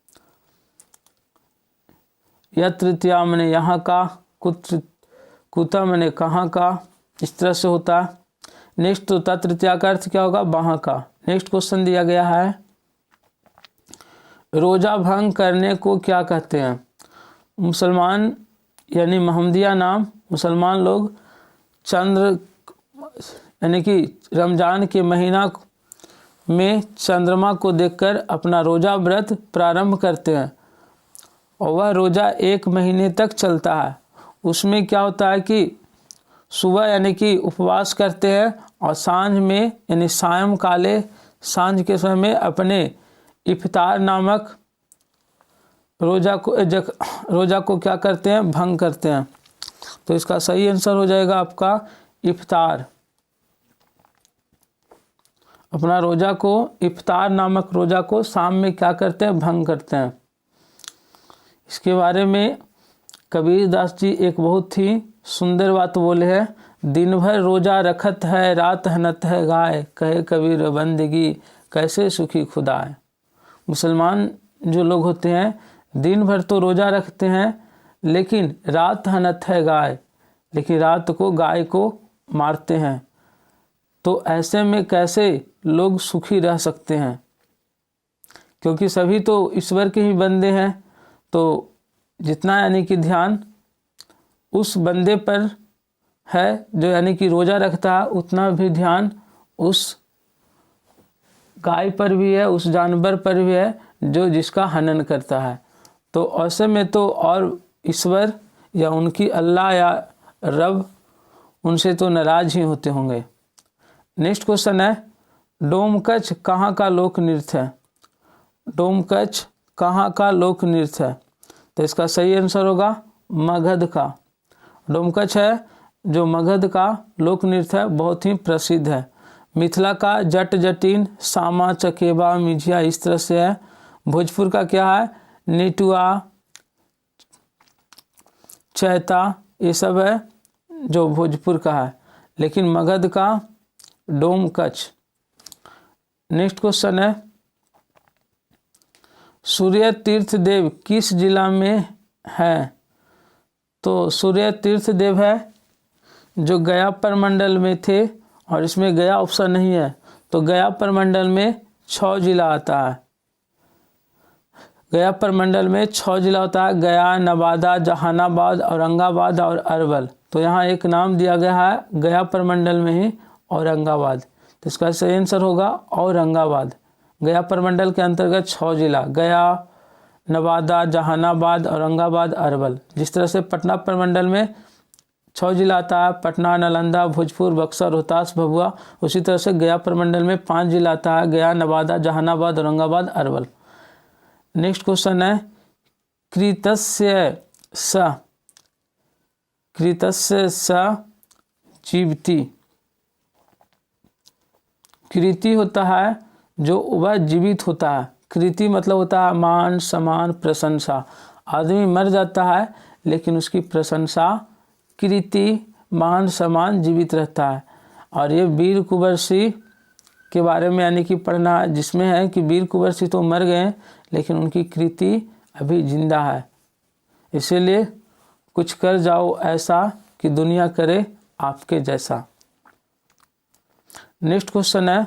Speaker 1: यत्रत्या माने यहाँ का, कुत्र कुता माने कहाँ का, इस तरह से होता है। नेक्स्ट, तो तत्रत्या का अर्थ क्या होगा? वहाँ का। नेक्स्ट क्वेश्चन दिया गया है, रोज़ा भंग करने को क्या कहते हैं? मुसलमान यानी महमदिया नाम मुसलमान लोग चंद्र यानी कि रमज़ान के महीना में चंद्रमा को देखकर अपना रोज़ा व्रत प्रारंभ करते हैं और वह रोज़ा 1 महीने तक चलता है। उसमें क्या होता है कि सुबह यानी कि उपवास करते हैं और सांझ में यानी सायंकाले सांझ के समय में अपने इफ्तार नामक रोज़ा को क्या करते हैं? भंग करते हैं। तो इसका सही आंसर हो जाएगा आपका इफ्तार। अपना रोज़ा को, इफ्तार नामक रोज़ा को शाम में क्या करते हैं? भंग करते हैं। इसके बारे में कबीर दास जी एक बहुत ही सुंदर बात बोले हैं, दिन भर रोज़ा रखत है, रात हनत है गाय, कहे कबीर बंदगी कैसे सुखी खुदाए। मुसलमान जो लोग होते हैं दिन भर तो रोज़ा रखते हैं लेकिन रात हनत है गाय, लेकिन रात को गाय को मारते हैं। तो ऐसे में कैसे लोग सुखी रह सकते हैं? क्योंकि सभी तो ईश्वर के ही बंदे हैं। तो जितना यानी कि ध्यान उस बंदे पर है जो यानी कि रोज़ा रखता है, उतना भी ध्यान उस गाय पर भी है, उस जानवर पर भी है जो जिसका हनन करता है। तो ऐसे में तो और ईश्वर या उनकी अल्लाह या रब उनसे तो नाराज ही होते होंगे। नेक्स्ट क्वेश्चन है, डोमकच कहाँ का लोक नृत्य है? डोमकच कहाँ का लोक नृत्य है? तो इसका सही आंसर होगा मगध का। डोमकच है जो मगध का लोक नृत्य है, बहुत ही प्रसिद्ध है। मिथिला का जट जटिन, सामा चकेबा मिझिया, इस तरह से है। भोजपुर का क्या है? निटुआ, चैता, ये सब है जो भोजपुर का है। लेकिन मगध का डोमकच। नेक्स्ट क्वेश्चन है, सूर्य तीर्थ देव किस जिला में है? तो सूर्य तीर्थ देव है जो गया प्रमंडल में थे, और इसमें गया ऑप्शन नहीं है। तो गया प्रमंडल में 6 जिला आता है। गया प्रमंडल में 6 जिला होता है, गया, नवादा, जहानाबाद, औरंगाबाद और अरवल। तो यहाँ एक नाम दिया गया है गया प्रमंडल में ही, औरंगाबाद। तो इसका सही आंसर होगा औरंगाबाद। गया प्रमंडल के अंतर्गत 6 जिला, गया, नवादा, जहानाबाद, औरंगाबाद, अरवल। जिस तरह से पटना प्रमंडल में 6 जिला आता है, पटना, नालंदा, भोजपुर, बक्सर, रोहतास, भभुआ। उसी तरह से गया प्रमंडल में 5 जिला आता है, गया, नवादा, जहानाबाद, औरंगाबाद, अरवल। नेक्स्ट क्वेश्चन है कृतस्य स जीवति। कृति होता है जो वह जीवित होता है। कृति मतलब होता है मान, सम्मान, प्रशंसा। आदमी मर जाता है लेकिन उसकी प्रशंसा, कृति, मान, सम्मान जीवित रहता है। और ये वीर कुंवर सिंह के बारे में यानी कि पढ़ना है, जिसमें है कि वीर कुंवर सिंह तो मर गए लेकिन उनकी कृति अभी जिंदा है। इसीलिए कुछ कर जाओ ऐसा कि दुनिया करे आपके जैसा। नेक्स्ट क्वेश्चन है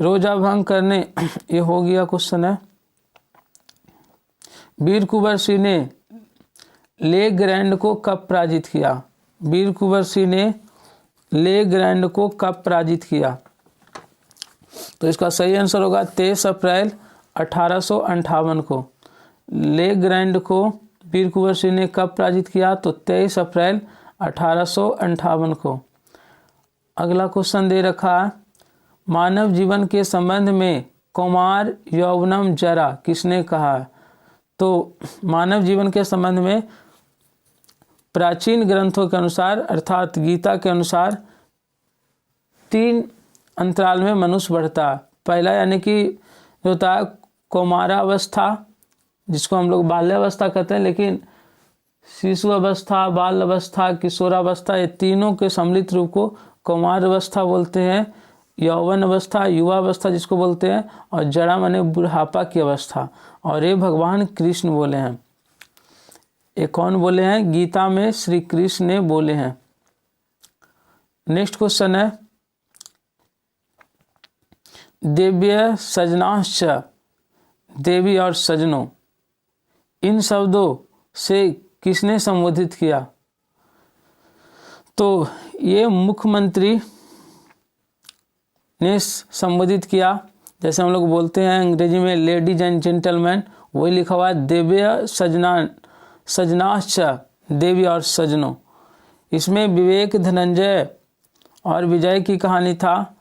Speaker 1: रोजा भंग करने, ये हो गया क्वेश्चन है। वीर कुंवर सिंह ने ले ग्रैंड को कब पराजित किया? वीर कुंवर सिंह ने ले ग्रैंड को कब पराजित किया? तो इसका सही आंसर होगा 23 अप्रैल 1858 को। ले ग्रैंड को वीर कुंवर सिंह ने कब पराजित किया? तो 23 अप्रैल 1858 को। अगला क्वेश्चन दे रखा है मानव जीवन के संबंध में कौमार यौवनम जरा किसने कहा? तो मानव जीवन के संबंध में प्राचीन ग्रंथों के अनुसार अर्थात गीता के अनुसार 3 अंतराल में मनुष्य बढ़ता है। पहला यानी कि जो होता है कौमारावस्था, जिसको हम लोग बाल्यावस्था कहते हैं, लेकिन शिशु अवस्था, बाल अवस्था, किशोरावस्था, ये तीनों के सम्मिलित रूप को कौमार अवस्था बोलते हैं। यौवन अवस्था, युवा अवस्था जिसको बोलते हैं, और जड़ा माने बुढ़ापा की अवस्था। और ये भगवान कृष्ण बोले हैं। ये कौन बोले हैं? गीता में श्री कृष्ण ने बोले हैं। नेक्स्ट क्वेश्चन है देव्य सजनाश्च, देवी और सजनों, इन शब्दों से किसने संबोधित किया? तो ये मुख्यमंत्री ने संबोधित किया। जैसे हम लोग बोलते हैं अंग्रेजी में लेडीज एंड जेंटलमैन, वही लिखा हुआ है देव्य सजनाश्च, देवी और सजनों। इसमें विवेक, धनंजय और विजय की कहानी था,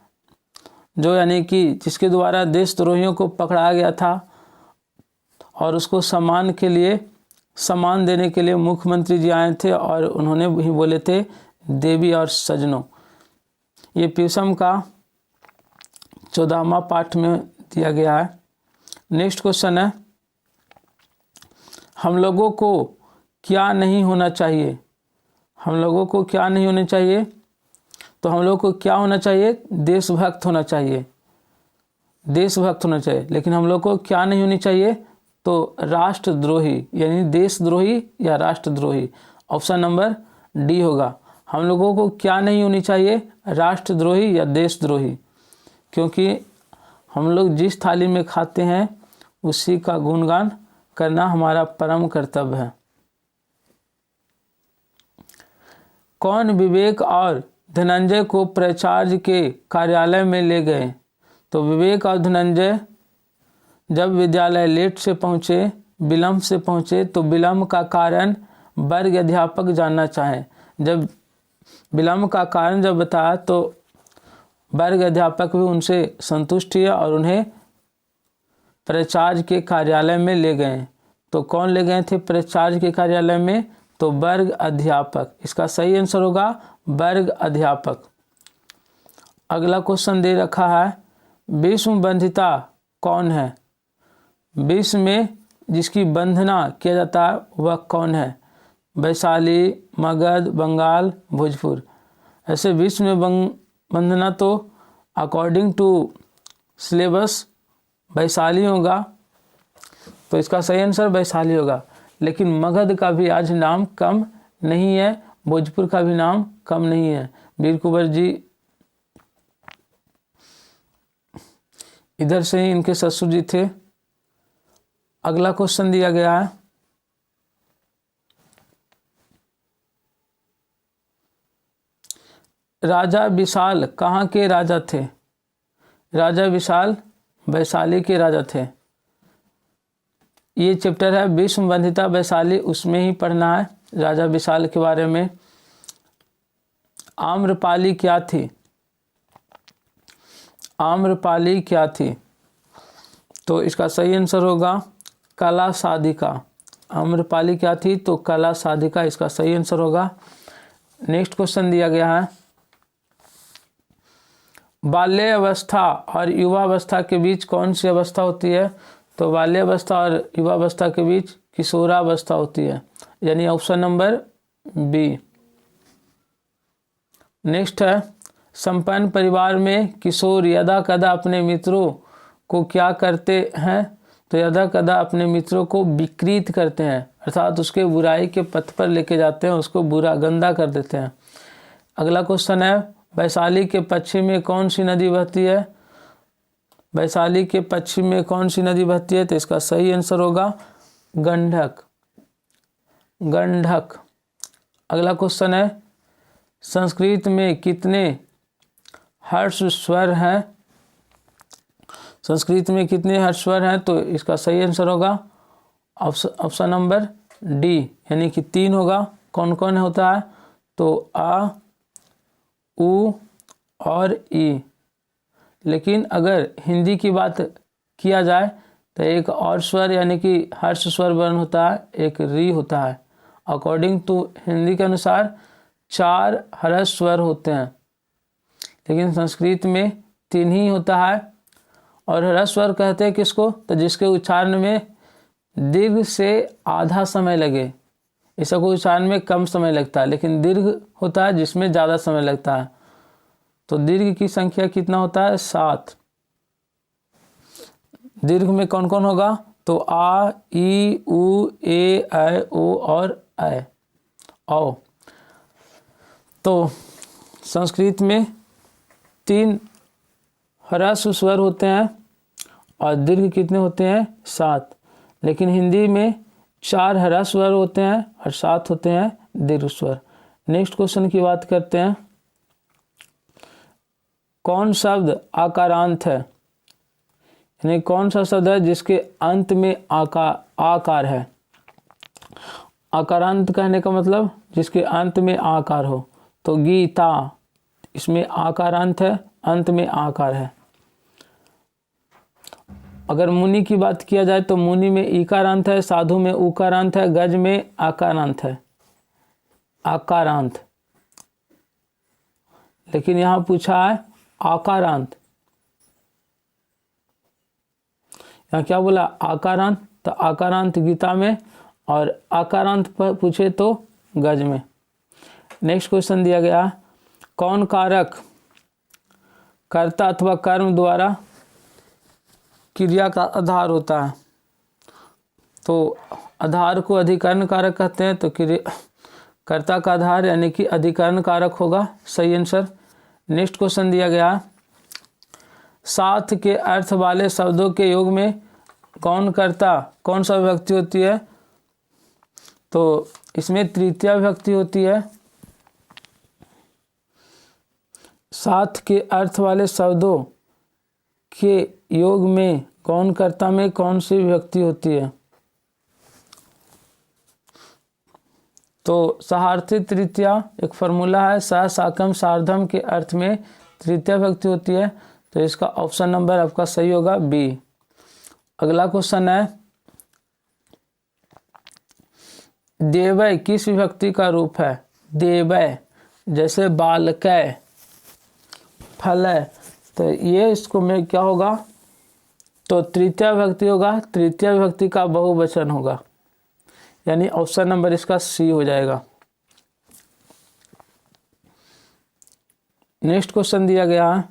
Speaker 1: जो यानी कि जिसके द्वारा देशद्रोहियों को पकड़ा गया था और उसको सम्मान देने के लिए मुख्यमंत्री जी आए थे और उन्होंने भी बोले थे देवी और सजनों। ये पीयूषम का 14वां पाठ में दिया गया है। नेक्स्ट क्वेश्चन है हम लोगों को क्या नहीं होना चाहिए? हम लोगों को क्या नहीं होना चाहिए? तो हम लोगों को क्या होना चाहिए? देशभक्त होना चाहिए, देशभक्त होना चाहिए। लेकिन हम लोग को क्या नहीं होनी चाहिए? तो राष्ट्रद्रोही, यानी देशद्रोही या राष्ट्रद्रोही। ऑप्शन नंबर डी होगा। हम लोगों को क्या नहीं होनी चाहिए? राष्ट्रद्रोही या देशद्रोही। क्योंकि हम लोग जिस थाली में खाते हैं उसी का गुणगान करना हमारा परम कर्तव्य है। कौन विवेक और धनंजय को प्राचार्य के कार्यालय में ले गए? तो विवेक और धनंजय जब विद्यालय लेट से पहुँचे, विलम्ब से पहुँचे, तो विलम्ब का कारण वर्ग अध्यापक जानना चाहें। जब विलम्ब का कारण जब बताया तो वर्ग अध्यापक भी उनसे संतुष्ट हुए और उन्हें प्राचार्य के कार्यालय में ले गए। तो कौन ले गए थे प्राचार्य के कार्यालय में? तो वर्ग अध्यापक। इसका सही आंसर होगा वर्ग अध्यापक। अगला क्वेश्चन दे रखा है विश्व बंधिता कौन है? विश्व में जिसकी वंदना किया जाता है वह कौन है? वैशाली, मगध, बंगाल, भोजपुर। ऐसे विश्व में वंदना तो अकॉर्डिंग टू सिलेबस वैशाली होगा, तो इसका सही आंसर वैशाली होगा। लेकिन मगध का भी आज नाम कम नहीं है, भोजपुर का भी नाम कम नहीं है। वीर कुंवर जी इधर से ही इनके ससुर जी थे। अगला क्वेश्चन दिया गया है राजा विशाल कहाँ के राजा थे? राजा विशाल वैशाली के राजा थे। ये चैप्टर है विश्व बंधिता वैशाली, उसमें ही पढ़ना है। राजा विशाल के बारे में। आम्रपाली क्या थी? आम्रपाली क्या थी? तो इसका सही आंसर होगा कला साधिका। आम्रपाली क्या थी? तो कला साधिका इसका सही आंसर होगा। नेक्स्ट क्वेश्चन दिया गया है, बाल्य अवस्था और युवा अवस्था के बीच कौन सी अवस्था होती है? तो बाल्य अवस्था और युवा अवस्था के बीच किशोरावस्था होती है, यानी ऑप्शन नंबर बी। नेक्स्ट है, संपन्न परिवार में किशोर यदा कदा अपने मित्रों को क्या करते हैं? तो यदा कदा अपने मित्रों को विकृत करते हैं, अर्थात उसके बुराई के पथ पर लेके जाते हैं, उसको बुरा गंदा कर देते हैं। अगला क्वेश्चन है, वैशाली के पश्चिम में कौन सी नदी बहती है? वैशाली के पश्चिम में कौन सी नदी बहती है? तो इसका सही आंसर होगा गंडक। गंडक। अगला क्वेश्चन है, संस्कृत में कितने हर्ष स्वर हैं? संस्कृत में कितने हर्ष स्वर हैं? तो इसका सही आंसर होगा ऑप्शन नंबर डी, यानी कि 3 होगा। कौन कौन होता है? तो आ, उ और ई। लेकिन अगर हिंदी की बात किया जाए तो एक और स्वर यानी कि हर्ष स्वर वर्ण होता है, एक री होता है। अकॉर्डिंग टू हिंदी के अनुसार 4 हर्ष स्वर होते हैं, लेकिन संस्कृत में 3 ही होता है। और हर्ष स्वर कहते हैं किसको? तो जिसके उच्चारण में दीर्घ से आधा समय लगे। ऐसा कोई उच्चारण में कम समय लगता है, लेकिन दीर्घ होता है जिसमें ज़्यादा समय लगता है। तो दीर्घ की संख्या कितना होता है? 7। दीर्घ में कौन कौन होगा? तो आ, ई, उ, ए, ऐ, ओ और ऐ, औ। तो संस्कृत में 3 ह्रस्व स्वर होते हैं और दीर्घ कितने होते हैं? 7। लेकिन हिंदी में 4 ह्रस्व स्वर होते हैं और 7 होते हैं दीर्घ स्वर। नेक्स्ट क्वेश्चन की बात करते हैं, कौन शब्द आकारांत है? यानी कौन सा शब्द है जिसके अंत में आकार है? आकारांत कहने का मतलब जिसके अंत में आकार हो। तो गीता, इसमें आकारांत है, अंत में आकार है। अगर मुनि की बात किया जाए तो मुनि में ईकारांत है, साधु में उकारांत है, गज में आकारांत है, आकारांत। लेकिन यहां पूछा है आकारांत, यहाँ क्या बोला? आकारांत। तो आकारांत गीता में और आकारांत पर पूछे तो गज में। नेक्स्ट क्वेश्चन दिया गया, कौन कारक कर्ता अथवा कर्म द्वारा क्रिया का आधार होता है? तो आधार को अधिकरण कारक कहते हैं, तो कर्ता का आधार यानी कि अधिकरण कारक होगा सही आंसर। नेक्स्ट क्वेश्चन दिया गया, साथ के अर्थ वाले शब्दों के योग में कौन कर्ता, कौन सा विभक्ति होती है? तो इसमें तृतीया विभक्ति होती है। साथ के अर्थ वाले शब्दों के योग में कौन कर्ता में कौन सी विभक्ति होती है? तो सहार्थी तृतीया एक फॉर्मूला है, सा, साकम, सार्धम के अर्थ में तृतीया विभक्ति होती है। तो इसका ऑप्शन नंबर आपका सही होगा बी। अगला क्वेश्चन है, देवय किस विभक्ति का रूप है? देवय जैसे बालकय, फलय, तो ये इसको में क्या होगा? तो तृतीया विभक्ति होगा, तृतीया विभक्ति का बहुवचन होगा, यानी ऑप्शन नंबर इसका सी हो जाएगा। नेक्स्ट क्वेश्चन दिया गया है,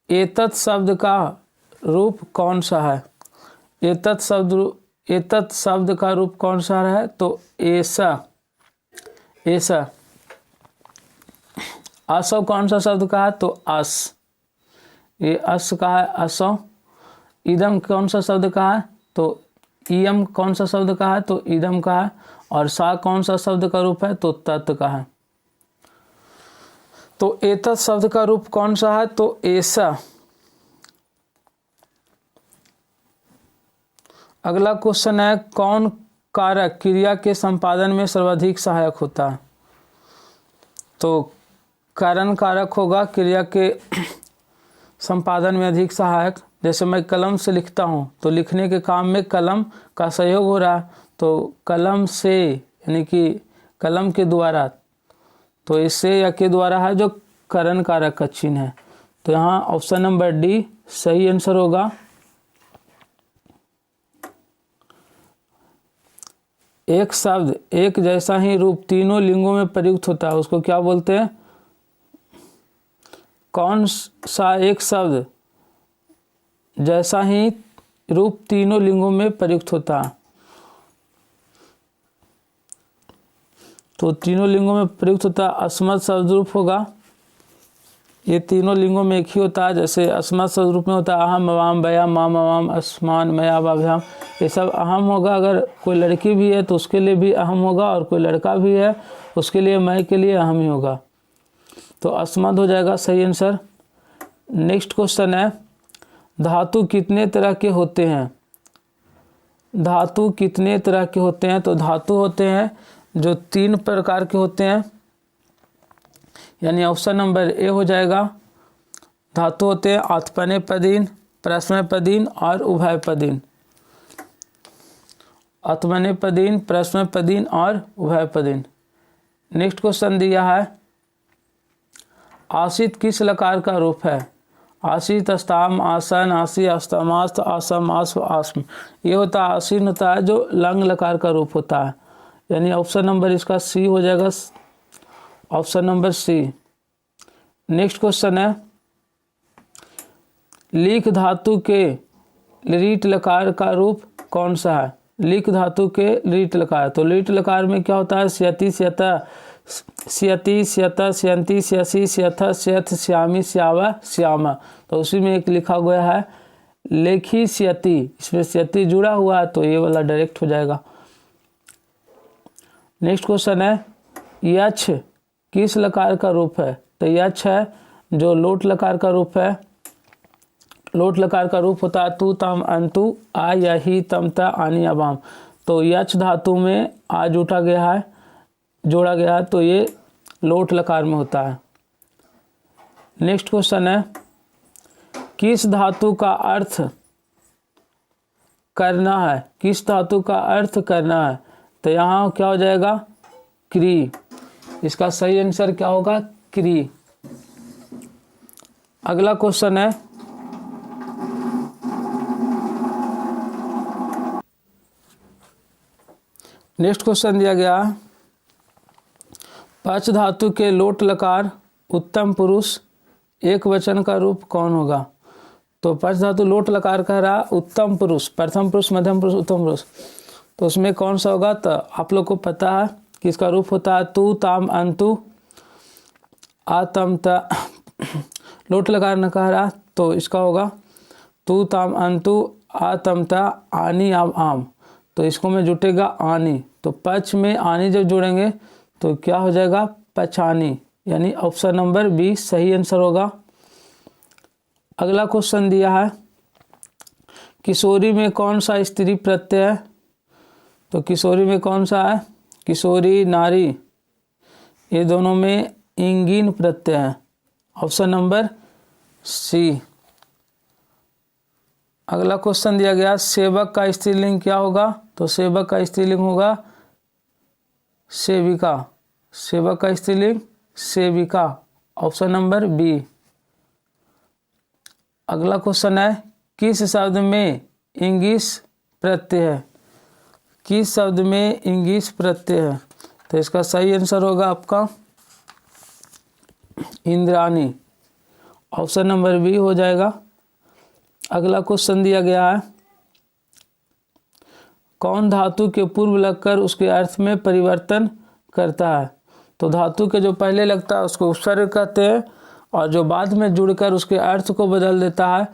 Speaker 1: एतत् शब्द का रूप कौन सा है? एतत् शब्द का रूप कौन सा है? तो ऐसा, ऐसा। असो कौन सा शब्द का है? तो अस, ये अस का है, असो। इदम कौन सा शब्द का है? तो इयम कौन सा शब्द का है? तो इदम का है। और सा कौन सा शब्द का रूप है? तो तत् का है। तो एतत् शब्द का रूप कौन सा है? तो ऐसा। अगला क्वेश्चन है, कौन कारक क्रिया के संपादन में सर्वाधिक सहायक होता है? तो कारण कारक होगा क्रिया के संपादन में अधिक सहायक। जैसे मैं कलम से लिखता हूँ तो लिखने के काम में कलम का सहयोग हो रहा है, तो कलम से यानी कि कलम के द्वारा, तो इससे या के द्वारा है जो कारण कारक का चिन्ह है। तो यहाँ ऑप्शन नंबर डी सही आंसर होगा। एक शब्द एक जैसा ही रूप तीनों लिंगों में प्रयुक्त होता है, उसको क्या बोलते हैं? कौन सा एक शब्द जैसा ही रूप तीनों लिंगों में प्रयुक्त होता है? तो तीनों लिंगों में प्रयुक्त होता है अस्मत् शब्द रूप होगा। ये तीनों लिंगों में एक ही होता है। जैसे अस्मत् शब्द रूप में होता है अहम अवाम भया माम अवाम अस्मान मया वाभ्याम, ये सब अहम होगा। अगर कोई लड़की भी है तो उसके लिए भी अहम होगा, और कोई लड़का भी है उसके लिए मैं के लिए अहम ही होगा। तो अस्मत् हो जाएगा सही आंसर। नेक्स्ट क्वेश्चन है, धातु कितने तरह के होते हैं? धातु कितने तरह के होते हैं? तो धातु होते हैं जो 3 प्रकार के होते हैं, यानी ऑप्शन नंबर ए हो जाएगा। धातु होते हैं आत्मनेपदीन, परस्मैपदीन और उभयपदीन। आत्मनेपदीन, परस्मैपदीन और उभयपदीन। नेक्स्ट क्वेश्चन दिया है, आसित किस लकार का रूप है? आसित अस्ताम आसन आसी अस्तमास्त आसम आस्व आस्म, ये होता है आसीन होता है जो लंग लकार का रूप होता है, यानी ऑप्शन नंबर इसका सी हो जाएगा, option number C. Next question है, लीक धातु के लीट लकार का रूप कौन सा है? लीक धातु के लीट लकार, तो लीट लकार में क्या होता है? स्यति स्यता स्यति स्यता स्यंती स्यसी स्यथ स्यथ श्यामी श्यावा श्यामा, तो उसी में एक लिखा गया है लेखी स्यति, इसमें स्यति जुड़ा हुआ है तो ये वाला डायरेक्ट हो जाएगा। नेक्स्ट क्वेश्चन है, यक्ष किस लकार का रूप है? तो यक्ष है जो लोट लकार का रूप है। लोट लकार का रूप होता है तू तम अंतु आ यही तम ता आनी अबाम, तो यक्ष धातु में आ जुटा गया है, जोड़ा गया है, तो ये लोट लकार में होता है। नेक्स्ट क्वेश्चन है, किस धातु का अर्थ करना है? किस धातु का अर्थ करना है? तो यहाँ क्या हो जाएगा? क्री। इसका सही आंसर क्या होगा? क्री। अगला क्वेश्चन है, नेक्स्ट क्वेश्चन दिया गया, पच धातु के लोट लकार उत्तम पुरुष एक वचन का रूप कौन होगा? तो पच धातु लोट लकार कह रहा उत्तम पुरुष, प्रथम पुरुष, मध्यम पुरुष, उत्तम पुरुष, तो उसमें कौन सा होगा? तो आप लोग को पता है कि इसका रूप होता है तू ताम अंतु आतम ता। लोट लकार न कह रहा तो इसका होगा तू ताम अंतु आतम ता आनी आम आम, तो इसको में जुटेगा आनी, तो पच में आनी जब जोड़ेंगे तो क्या हो जाएगा? पछानी, यानी ऑप्शन नंबर बी सही आंसर होगा। अगला क्वेश्चन दिया है, किशोरी में कौन सा स्त्री प्रत्यय है? तो किशोरी में कौन सा है? किशोरी नारी, ये दोनों में इंगीन प्रत्यय है, ऑप्शन नंबर सी। अगला क्वेश्चन दिया गया, सेवक का स्त्रीलिंग क्या होगा? तो सेवक का स्त्रीलिंग होगा सेविका। सेवक का स्त्रीलिंग सेविका, ऑप्शन नंबर बी। अगला क्वेश्चन है, किस शब्द में इंगिश प्रत्यय है? किस शब्द में इंगिश प्रत्यय है? तो इसका सही आंसर होगा आपका इंद्राणी, ऑप्शन नंबर बी हो जाएगा। अगला क्वेश्चन दिया गया है, कौन धातु के पूर्व लगकर उसके अर्थ में परिवर्तन करता है? तो धातु के जो पहले लगता है उसको उपसर्ग कहते हैं, और जो बाद में जुड़कर उसके अर्थ को बदल देता है,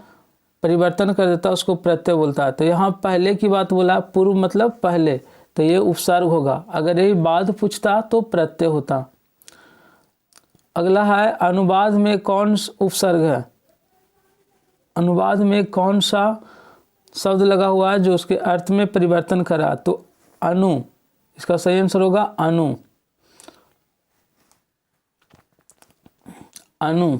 Speaker 1: परिवर्तन कर देता है, उसको प्रत्यय बोलता है। तो यहाँ पहले की बात बोला, पूर्व मतलब पहले, तो ये उपसर्ग होगा। अगर यही बाद पूछता तो प्रत्यय होता। अगला है, अनुवाद में कौन उपसर्ग है? अनुवाद में कौन सा शब्द लगा हुआ है जो उसके अर्थ में परिवर्तन करा, तो अनु, इसका सही आंसर होगा अनु। अनु।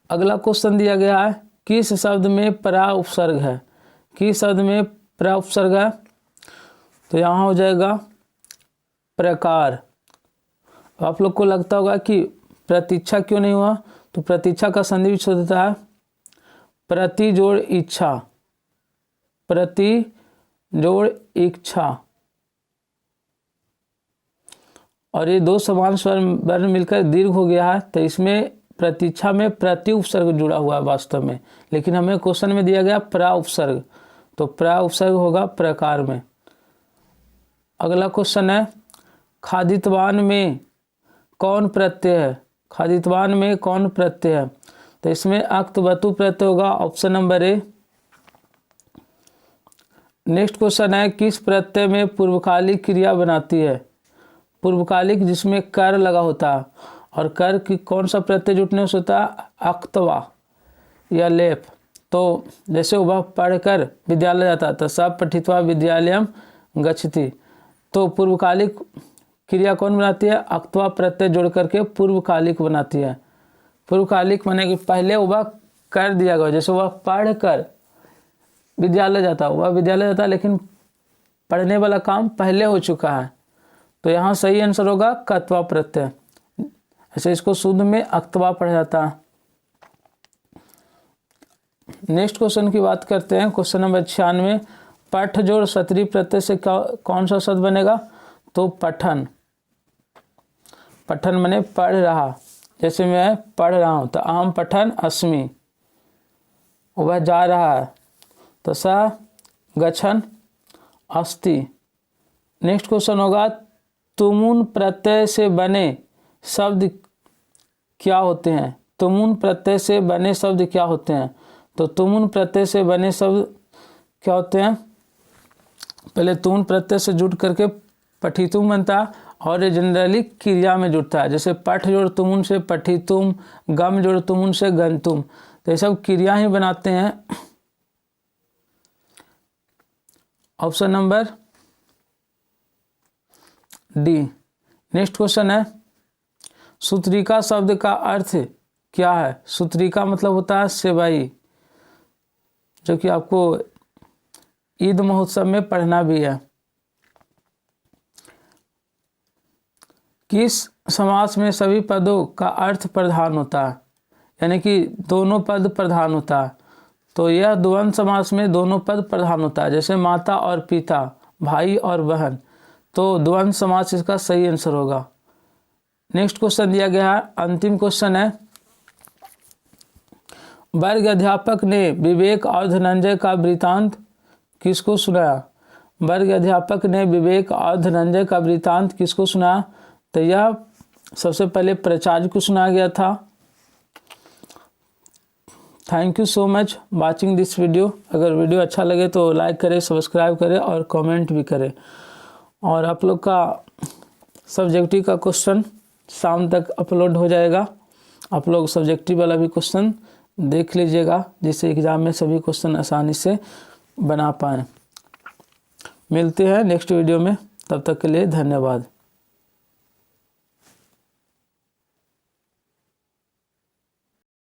Speaker 1: अगला क्वेश्चन दिया गया है, किस शब्द में परा उपसर्ग है? किस शब्द में परा उपसर्ग है? तो यहाँ हो जाएगा प्रकार। आप लोग को लगता होगा कि प्रतीक्षा क्यों नहीं हुआ, तो प्रतीक्षा का संधि विच्छेद होता है प्रति जोड़ इच्छा, प्रति जोड़ इच्छा, और ये दो समान स्वर वर्ण मिलकर दीर्घ हो गया है, तो इसमें प्रतीक्षा में प्रति उपसर्ग जुड़ा हुआ है वास्तव में, लेकिन हमें क्वेश्चन में दिया गया प्रा उपसर्ग, तो प्रा उपसर्ग होगा प्रकार में। अगला क्वेश्चन है, खादितवान में कौन प्रत्यय है? खादितवान में कौन प्रत्यय है? तो इसमें अक्तवतु प्रत्यय होगा, option number A. Next question है, किस प्रत्यय में पूर्वकालिक क्रिया बनाती है? पूर्वकालिक जिसमें कर लगा होता है, और कर की कौन सा प्रत्यय जुटने से होता है? अक्तवा या लेप। तो जैसे वह पढ़कर विद्यालय जाता था, सब पठित्वा विद्यालयम गच्छति, तो पूर्वकालिक क्रिया कौन बनाती है? अक्तवा प्रत्यय जोड़ करके पूर्वकालिक बनाती है। पूर्वकालिक माने कि पहले वह कर दिया गया, जैसे वह पढ़ कर विद्यालय जाता, वह विद्यालय जाता लेकिन पढ़ने वाला काम पहले हो चुका है, तो यहाँ सही आंसर होगा कत्वा प्रत्यय। ऐसे इसको शुद्ध में अक्तवा पढ़ा जाता है। नेक्स्ट क्वेश्चन की बात करते हैं, क्वेश्चन नंबर 96, पठ जोड़ सत्री प्रत्यय से कौन सा शब्द बनेगा? तो पठन। पठन माने पढ़ रहा, जैसे मैं पढ़ रहा हूँ तो अहम पठन अस्मि, वह जा रहा है तो स गच्छन अस्ति। नेक्स्ट क्वेश्चन होगा, तुमुन प्रत्यय से बने शब्द क्या होते हैं? तुमुन प्रत्यय से बने शब्द क्या होते हैं? तो तुमुन प्रत्यय से बने शब्द क्या होते हैं? पहले तुमुन प्रत्यय से जुट करके पठितुम बनता है, और ये जनरली क्रिया में जुड़ता है, जैसे पठ जोड़ तुमुन से पठितुम, गम जोड़ तुमुन से गंतुम, तो ये सब क्रिया ही बनाते हैं। Option number D. Next question है, सूत्रिका शब्द का अर्थ क्या है? सूत्रिका मतलब होता है सेवई, जो कि आपको ईद महोत्सव में पढ़ना भी है। किस समास में सभी पदों का अर्थ प्रधान होता है? यानी कि दोनों पद प्रधान होता है, तो यह द्वंद्व समास में दोनों पद प्रधान होता है, जैसे माता और पिता, भाई और बहन, तो द्वंद्व समास इसका सही आंसर होगा। नेक्स्ट क्वेश्चन दिया गया है, अंतिम क्वेश्चन है, वर्ग अध्यापक ने विवेक और धनंजय का वृतांत किसको सुनाया? वर्ग अध्यापक ने विवेक और धनंजय का वृतांत किसको सुनाया? तो यह सबसे पहले प्राचार्य को सुनाया गया था। Thank you so much watching this video. अगर वीडियो अच्छा लगे तो लाइक करें, सब्सक्राइब करें और कमेंट भी करें। और आप लोग का सब्जेक्टिव का क्वेश्चन शाम तक अपलोड हो जाएगा, आप लोग सब्जेक्टिव वाला भी क्वेश्चन देख लीजिएगा, जिससे एग्ज़ाम में सभी क्वेश्चन आसानी से बना पाएँ। मिलते हैं नेक्स्ट वीडियो में, तब तक के लिए धन्यवाद।